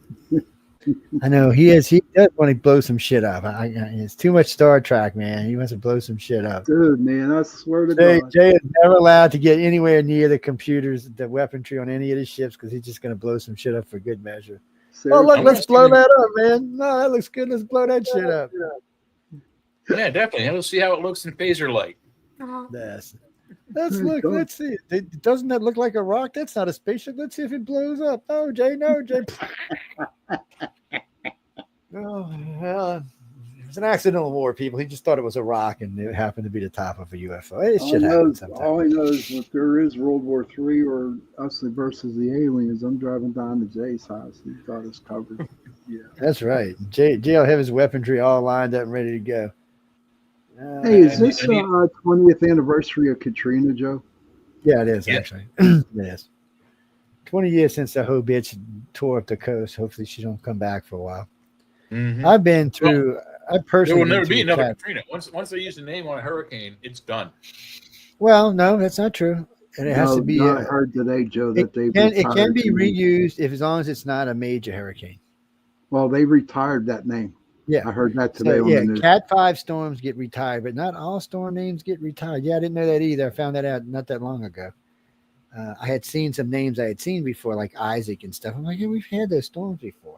I know he is. He does want to blow some shit up. It's too much Star Trek, man. He wants to blow some shit up. Dude, man, I swear to God. Jay is never allowed to get anywhere near the computers, the weaponry on any of the ships, because he's just going to blow some shit up for good measure. Seriously? Oh, look, let's blow that up, man. No, that looks good. Let's blow that shit up. Yeah, definitely. Let's see how it looks in phaser light. Let's look. Let's see. Doesn't that look like a rock? That's not a spaceship. Let's see if it blows up. Oh, Jay, no, Jay. Oh, well, It's an accidental war, people. He just thought it was a rock, and it happened to be the top of a UFO. It All should I know happen is, sometimes. all I know is if there is World War III or us versus the aliens, I'm driving down to Jay's house. He's got us covered. Yeah. That's right. Jay will have his weaponry all lined up and ready to go. Hey, is this 20th anniversary of Katrina, Joe? Yeah, it is, Yeah. actually. It is. 20 years since the whole bitch tore up the coast. Hopefully she don't come back for a while. Mhm. I've been through, I There personally will never been be through another Katrina. Once they use the name on a hurricane, it's done. Well, no, that's not true. And it has to be, I heard today, Joe, it that they can retired be the name. reused if as long as it's not a major hurricane. Well, they retired that name. Yeah. I heard that today So, on yeah, the news. Cat 5 storms get retired, but not all storm names get retired. Yeah, I didn't know that either. I found that out not that long ago. I had seen some names I had seen before, like Isaac and stuff. I'm like, yeah, we've had those storms before.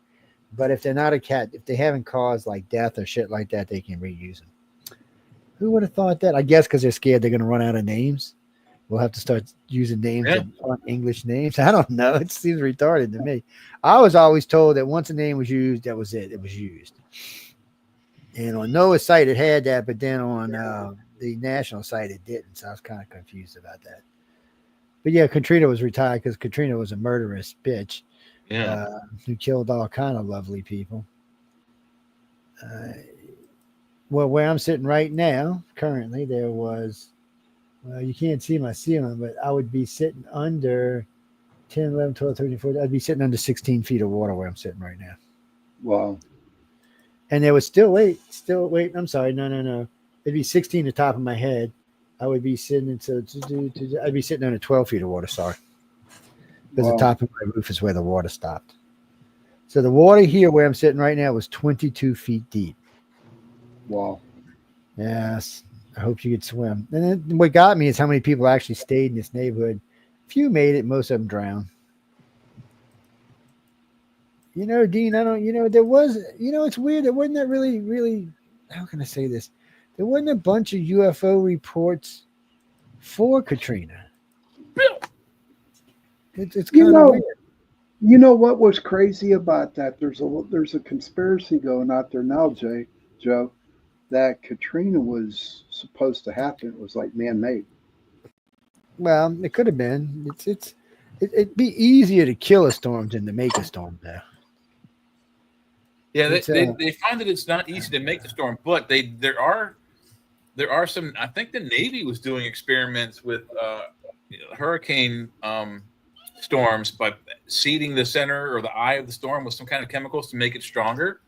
But if they're not a cat, if they haven't caused like death or shit like that, they can reuse them. Who would have thought that? I guess because they're scared they're going to run out of names. We'll have to start using names that aren't English names. I don't know. It seems retarded to me. I was always told that once a name was used, that was it. It was used. And on Noah's site, it had that, but then on the national site, it didn't. So I was kind of confused about that. But yeah, Katrina was retired because Katrina was a murderous bitch. Yeah. Who killed all kind of lovely people. Well, where I'm sitting right now, currently, there was, well, you can't see my ceiling, but I would be sitting under 10, 11, 12, 13, 14. I'd be sitting under 16 feet of water where I'm sitting right now. Wow. And there was still, wait, I'm sorry. No. It'd be 16 the top of my head. I would be sitting I'd be sitting under 12 feet of water, sorry. Because the top of my roof is where the water stopped. So the water here where I'm sitting right now was 22 feet deep. Wow. Yes. I hope you could swim. And then what got me is how many people actually stayed in this neighborhood. Few made it, most of them drowned. You know, Dean, there was, it's weird. There wasn't that really, how can I say this? There wasn't a bunch of UFO reports for Katrina. It's kind of weird. You know what was crazy about that? There's a conspiracy going out there now, Joe, that Katrina was supposed to happen. It was like man-made. Well, it could have been. It'd be easier to kill a storm than to make a storm there. Yeah, they find that it's not easy to make the storm, but there are some. I think the Navy was doing experiments with hurricane storms by seeding the center or the eye of the storm with some kind of chemicals to make it stronger.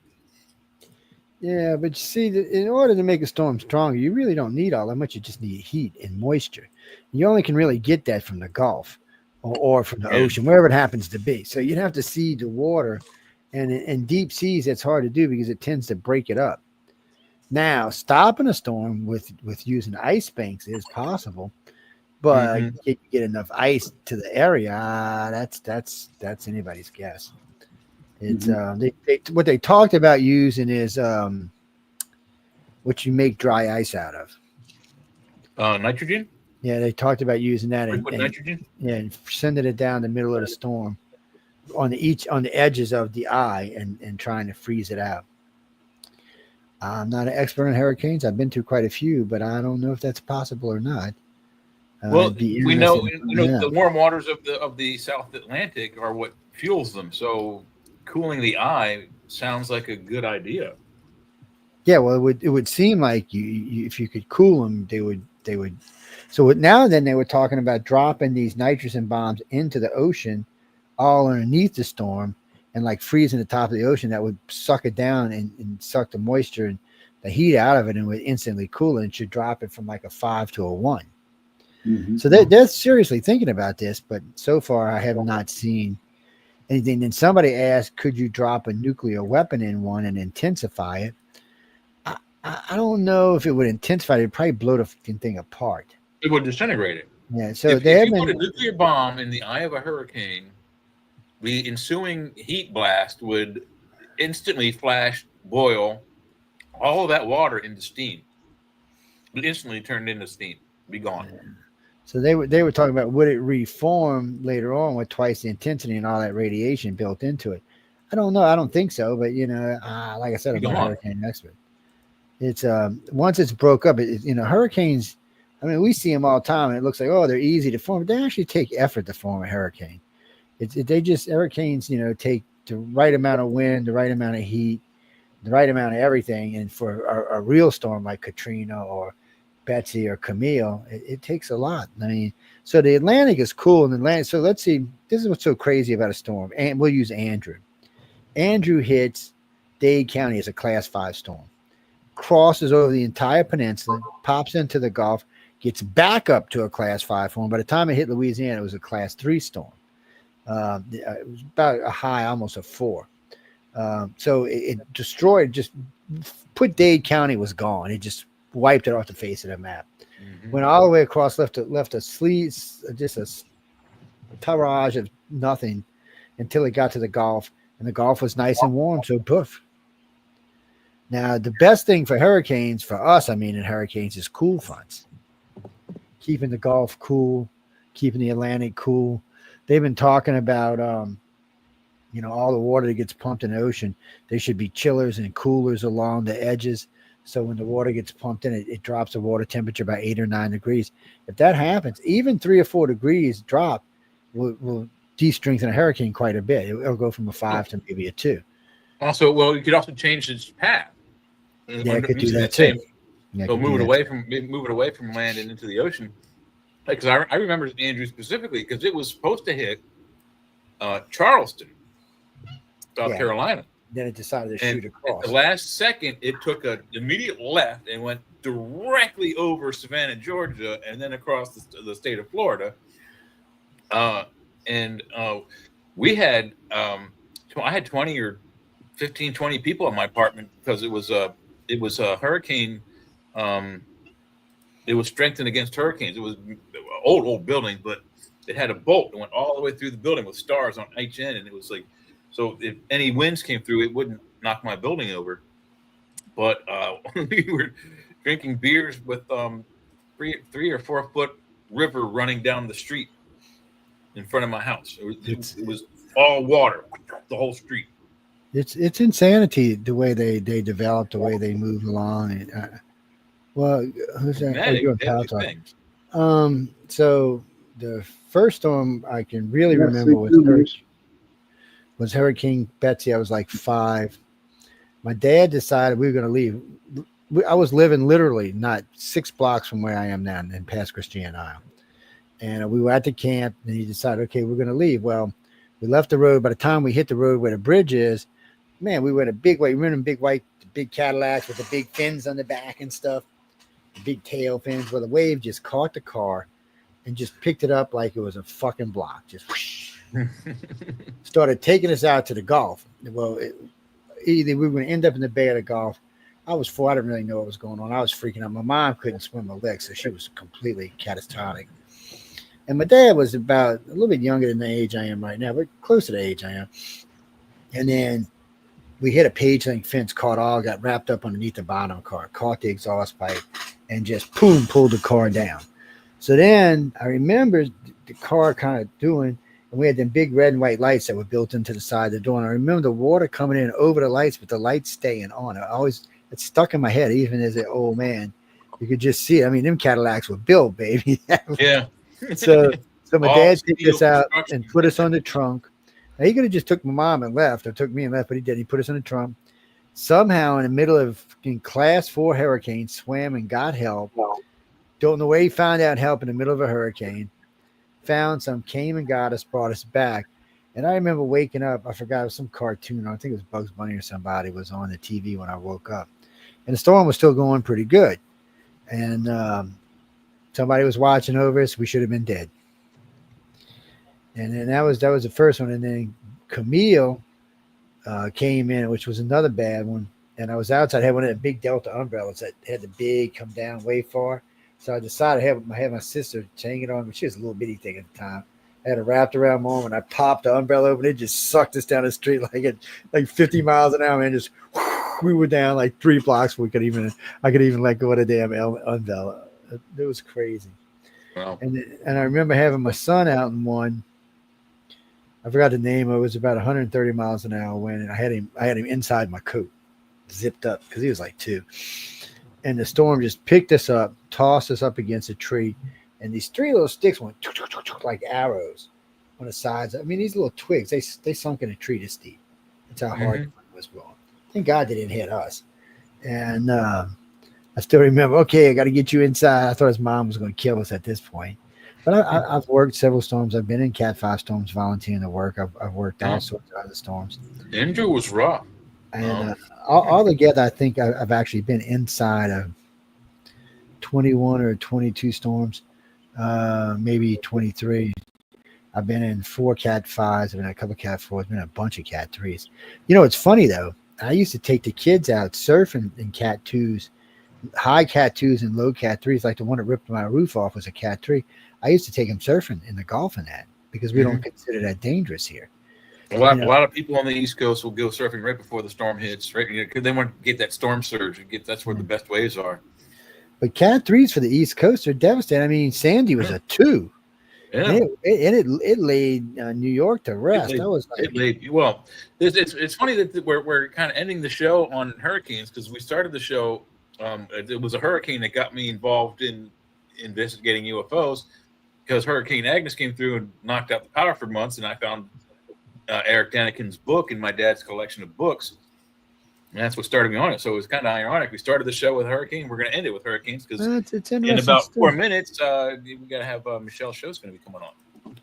Yeah, but you see, in order to make a storm stronger, you really don't need all that much. You just need heat and moisture. You only can really get that from the Gulf or from the ocean, wherever it happens to be. So you'd have to seed the water. And in deep seas, it's hard to do because it tends to break it up. Now, stopping a storm with using ice banks is possible, but you get enough ice to the area. That's anybody's guess. It's what they talked about using is what you make dry ice out of. Nitrogen. Yeah, they talked about using that and nitrogen. Yeah, and sending it down the middle of the storm on the edges of the eye and trying to freeze it out. I'm not an expert on hurricanes. I've been through quite a few, but I don't know if that's possible or not. Well, we know the warm waters of the South Atlantic are what fuels them. So cooling the eye sounds like a good idea. Yeah, well, it would seem like you if you could cool them, they would. So now and then they were talking about dropping these nitrogen bombs into the ocean, all underneath the storm, and like freezing the top of the ocean. That would suck it down and suck the moisture and the heat out of it, and would instantly cool it. And should drop it from like a 5 to a 1. So they're seriously thinking about this, but so far I have not seen anything. Then somebody asked, could you drop a nuclear weapon in one and intensify it? I don't know if it would intensify it. It'd probably blow the thing apart. It would disintegrate it. Yeah. So if you put a nuclear bomb in the eye of a hurricane, the ensuing heat blast would instantly boil all of that water into steam. It would instantly turn into steam. Be gone. Yeah. So they were talking about would it reform later on with twice the intensity and all that radiation built into it. I don't know. I don't think so. But like I said, I'm not a hurricane expert. It's once it's broke up, hurricanes. I mean, we see them all the time, and it looks like, oh, they're easy to form. But they actually take effort to form a hurricane. Hurricanes, take the right amount of wind, the right amount of heat, the right amount of everything. And for a real storm like Katrina or Betsy or Camille, it takes a lot. I mean, so the Atlantic is cool. And the Atlantic. So let's see. This is what's so crazy about a storm. And we'll use Andrew. Andrew hits Dade County as a Class 5 storm. Crosses over the entire peninsula, pops into the Gulf, gets back up to a Class 5 storm. By the time it hit Louisiana, it was a Class 3 storm. It was about a high, almost a 4. So it destroyed, just put Dade County was gone. It just wiped it off the face of the map. Mm-hmm. Went all the way across, left a sleeve, just a barrage of nothing until it got to the Gulf, and the Gulf was nice and warm. So poof. Now, the best thing for hurricanes, for us, in hurricanes, is cool fronts. Keeping the Gulf cool, keeping the Atlantic cool. They've been talking about, all the water that gets pumped in the ocean, there should be chillers and coolers along the edges. So when the water gets pumped in, it drops the water temperature by 8 or 9 degrees. If that happens, even 3 or 4 degrees drop will de-strengthen a hurricane quite a bit. It'll go from a 5 to maybe a 2. Also, you could also change its path. Yeah, it could do that too. So move it away from land and into the ocean. Because I remember Andrew specifically because it was supposed to hit Charleston, South Carolina. Then it decided to shoot across. At the last second, it took an immediate left and went directly over Savannah, Georgia, and then across the state of Florida. We had I had 20 or 15, 20 people in my apartment because it was a hurricane. It was strengthened against hurricanes. It was an old building, but it had a bolt that went all the way through the building with stars on each end, and it was like, so if any winds came through, it wouldn't knock my building over. But we were drinking beers with 3 or 4 foot river running down the street in front of my house. It was all water, the whole street. It's insanity the way they develop, the way they move along. Who's that? So the first storm I can really remember was Hurricane Betsy. I was like 5. My dad decided we were going to leave. I was living literally not 6 blocks from where I am now in past Christian Isle. And we were at the camp, and he decided, okay, we're going to leave. Well, we left the road. By the time we hit the road where the bridge is, man, we were in a big white, big Cadillacs with the big fins on the back and stuff, the big tail fins. Well, the wave just caught the car and just picked it up like it was a fucking block. Just whoosh, started taking us out to the Gulf. Well, either we were going to end up in the Bay of the Gulf. I was 4. I didn't really know what was going on. I was freaking out. My mom couldn't swim a lick, so she was completely catastrophic. And my dad was about a little bit younger than the age I am right now, but close to the age I am. And then we hit a page link fence, got wrapped up underneath the bottom of the car, caught the exhaust pipe, and just boom, pulled the car down. So then I remember the car kind of doing, and we had them big red and white lights that were built into the side of the door. And I remember the water coming in over the lights, but the lights staying on. It stuck in my head, even as an old man. You could just see it. I mean, them Cadillacs were built, baby. Yeah. So my dad took us out and put us on the trunk. Now, he could have just took my mom and left, or took me and left, but he didn't. He put us in the trunk. Somehow, in the middle of Class 4 hurricane, swam and got help. Don't know where he found out help in the middle of a hurricane. Found some, came and got us, brought us back. And I remember waking up. I forgot, it was some cartoon. I think it was Bugs Bunny or somebody was on the TV when I woke up. And the storm was still going pretty good. And somebody was watching over us. We should have been dead. And then that was the first one. And then Camille came in, which was another bad one. And I was outside. I had one of the big Delta umbrellas that had the big come down way far. So I decided I had my sister hang it on, but she was a little bitty thing at the time. I had it wrapped around my arm, and I popped the umbrella open. It just sucked us down the street like 50 miles an hour, and just we were down like 3 blocks. I could even let go of the damn umbrella. It was crazy. Wow. And I remember having my son out in one. I forgot the name. It was about 130 miles an hour wind, and I had him inside my coat. zipped up because he was like 2. And the storm just picked us up, tossed us up against a tree, and these 3 little sticks went like arrows on the sides. I mean, these little twigs, they sunk in a tree this deep. That's how hard the wind was blowing. Thank God they didn't hit us. And I still remember, okay, I got to get you inside. I thought his mom was going to kill us at this point. But I've worked several storms. I've been in Cat 5 storms volunteering to work. I've worked all sorts of other storms. Andrew was rough. And all together, I think I've actually been inside of 21 or 22 storms, maybe 23. I've been in 4 Cat 5s. I've been in a couple of Cat 4s. I've been in a bunch of Cat 3s. You know, it's funny, though. I used to take the kids out surfing in Cat 2s, high Cat 2s and low Cat 3s. Like the one that ripped my roof off was a Cat 3. I used to take them surfing in the Gulf in that because we don't consider that dangerous here. A lot of people on the East Coast will go surfing right before the storm hits, right? Because they want to get that storm surge. That's where the best waves are. But Cat 3s for the East Coast are devastating. I mean, Sandy was a 2. Yeah. And it laid New York to rest. It's funny that we're kind of ending the show on hurricanes because we started the show. It was a hurricane that got me involved in investigating UFOs because Hurricane Agnes came through and knocked out the power for months, and I found Eric Daniken's book in my dad's collection of books. And that's what started me on it. So it was kind of ironic. We started the show with hurricane. We're going to end it with hurricanes because in about 4 minutes, we got to have Michelle's show's going to be coming on.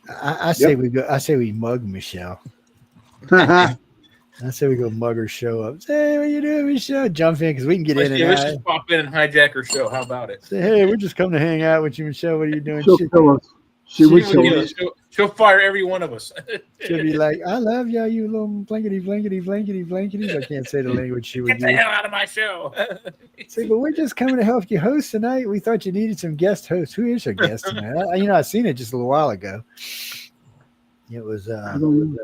I say we mug Michelle. I say we go mug her show up. Say, hey, what you doing, Michelle? Jump in because we can get in and out. Let's just pop in and hijack her show. How about it? Say, hey, we're just coming to hang out with you, Michelle. What are you doing? She'll fire every one of us. She'll be like, I love y'all, you little blankety. I can't say the language she would use. Get the hell out of my show. Say, but we're just coming to help you host tonight. We thought you needed some guest hosts. Who is your guest tonight? I seen it just a little while ago. It was hold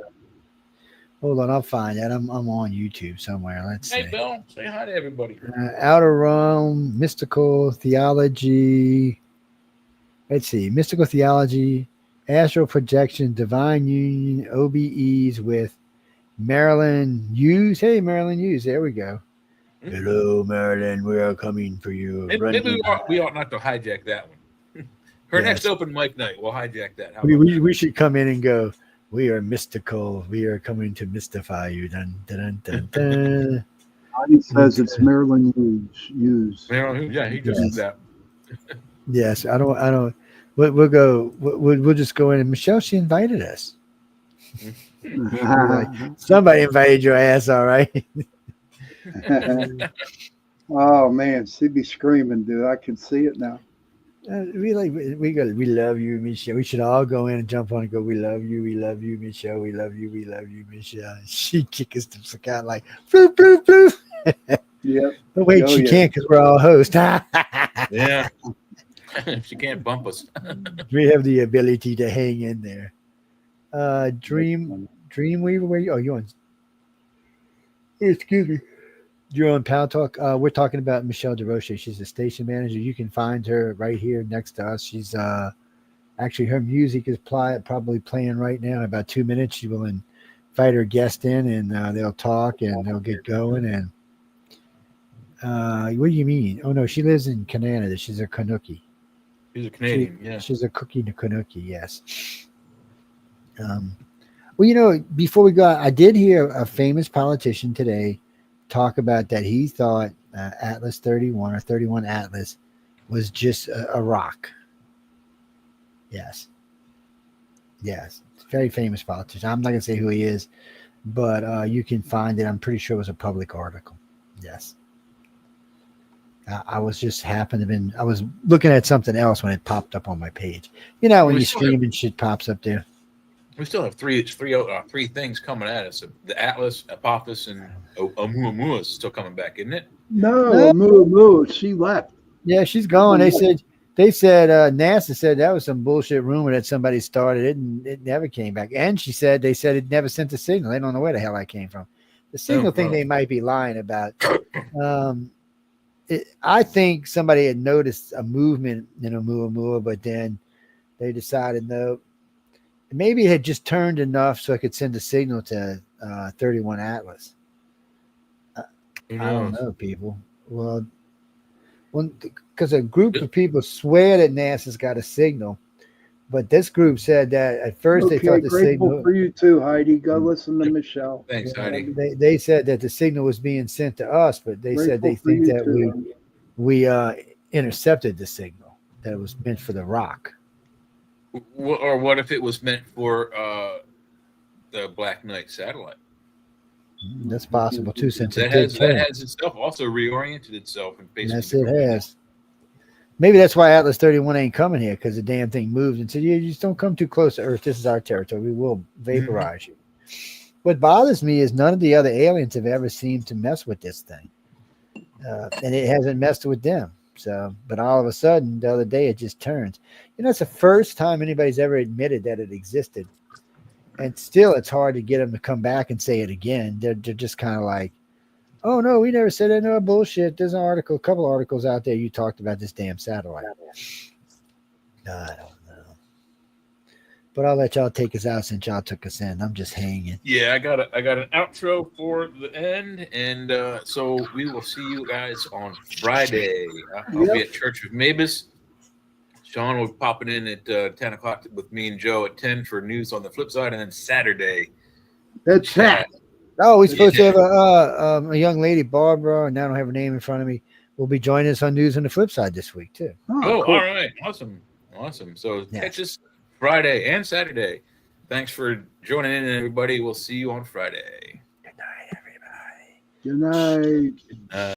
on, I'll find that. I'm on YouTube somewhere. Let's see. Hey, Bill, say hi to everybody. Outer Realm, Mystical Theology. Let's see. Mystical Theology, Astral Projection, Divine Union, OBEs with Marilyn Hughes. Hey, Marilyn Hughes. There we go. Hello, Marilyn. We are coming for you. Maybe we ought not to hijack that one. Her next open mic night, we'll hijack that. We should come in and go, we are mystical. We are coming to mystify you. Dun, dun, dun, dun. He says it's Marilyn Hughes. Marilyn Hughes, yeah, he just did that. Yes, I don't. We'll go. We'll just go in. And Michelle, she invited us. Like, somebody invited your ass, all right. Oh man, she'd be screaming, dude. I can see it now. We love you, Michelle. We should all go in and jump on and go. We love you, Michelle. We love you, Michelle. She kick us to the out like bloop bloop bloop. Yeah. But wait, she can't because we're all hosts. Yeah. She can't bump us. We have the ability to hang in there. Dreamweaver, where you? Oh, you're on. Excuse me. You're on Pal Talk. We're talking about Michelle DeRoche. She's a station manager. You can find her right here next to us. She's actually her music is probably playing right now. In about 2 minutes, she will invite her guest in, and they'll talk and they'll get going. And what do you mean? Oh no, she lives in Canada. She's a Canucky. She's a Canadian. She's a cookie Canucky. Yes. Well, before we go, I did hear a famous politician today talk about that he thought Atlas 31 or 31 Atlas was just a rock. Yes. Very famous politician. I'm not going to say who he is, but you can find it. I'm pretty sure it was a public article. Yes. I was just I was looking at something else when it popped up on my page. When you stream and shit pops up there. We still have three things coming at us. The Atlas, Apophis, and Oumuamua is still coming back, isn't it? No, Oumuamua, she left. Yeah, she's gone. They said NASA said that was some bullshit rumor that somebody started it, and it never came back. And they said it never sent a signal. They don't know where the hell that came from. The signal thing they might be lying about. I think somebody had noticed a movement in Oumuamua, but then they decided no. Maybe it had just turned enough so I could send a signal to 31 Atlas. I don't know, people. Well, because a group of people swear that NASA's got a signal, but this group said that at first they thought the grateful signal. for you too, Heidi. Go listen to Michelle. Thanks, Heidi. They said that the signal was being sent to us, but they said they Grateful for think you that too. we intercepted the signal, that it was meant for the rock. Or what if it was meant for the Black Knight satellite? That's possible too, since That has itself also reoriented itself and basically. Yes, it has. Maybe that's why Atlas 31 ain't coming here, because the damn thing moved and said, "You just don't come too close to Earth. This is our territory. We will vaporize you." What bothers me is none of the other aliens have ever seemed to mess with this thing, and it hasn't messed with them. So, but all of a sudden, the other day, it just turns. It's the first time anybody's ever admitted that it existed, and still, it's hard to get them to come back and say it again. They're just kind of like, "Oh no, we never said that. No bullshit." There's a couple articles out there. You talked about this damn satellite. I don't know, but I'll let y'all take us out since y'all took us in. I'm just hanging. Yeah, I got an outro for the end, and so we will see you guys on Friday. I'll be at Church of Mavis. Sean will be popping in at 10 o'clock with me and Joe at 10 for news on the flip side, and then Saturday. That's that. Oh, we're supposed to have a young lady, Barbara, and I don't have her name in front of me, will be joining us on News on the Flip Side this week, too. Oh, cool. All right. Awesome. So catch us Friday and Saturday. Thanks for joining in, everybody. We'll see you on Friday. Good night, everybody. Good night.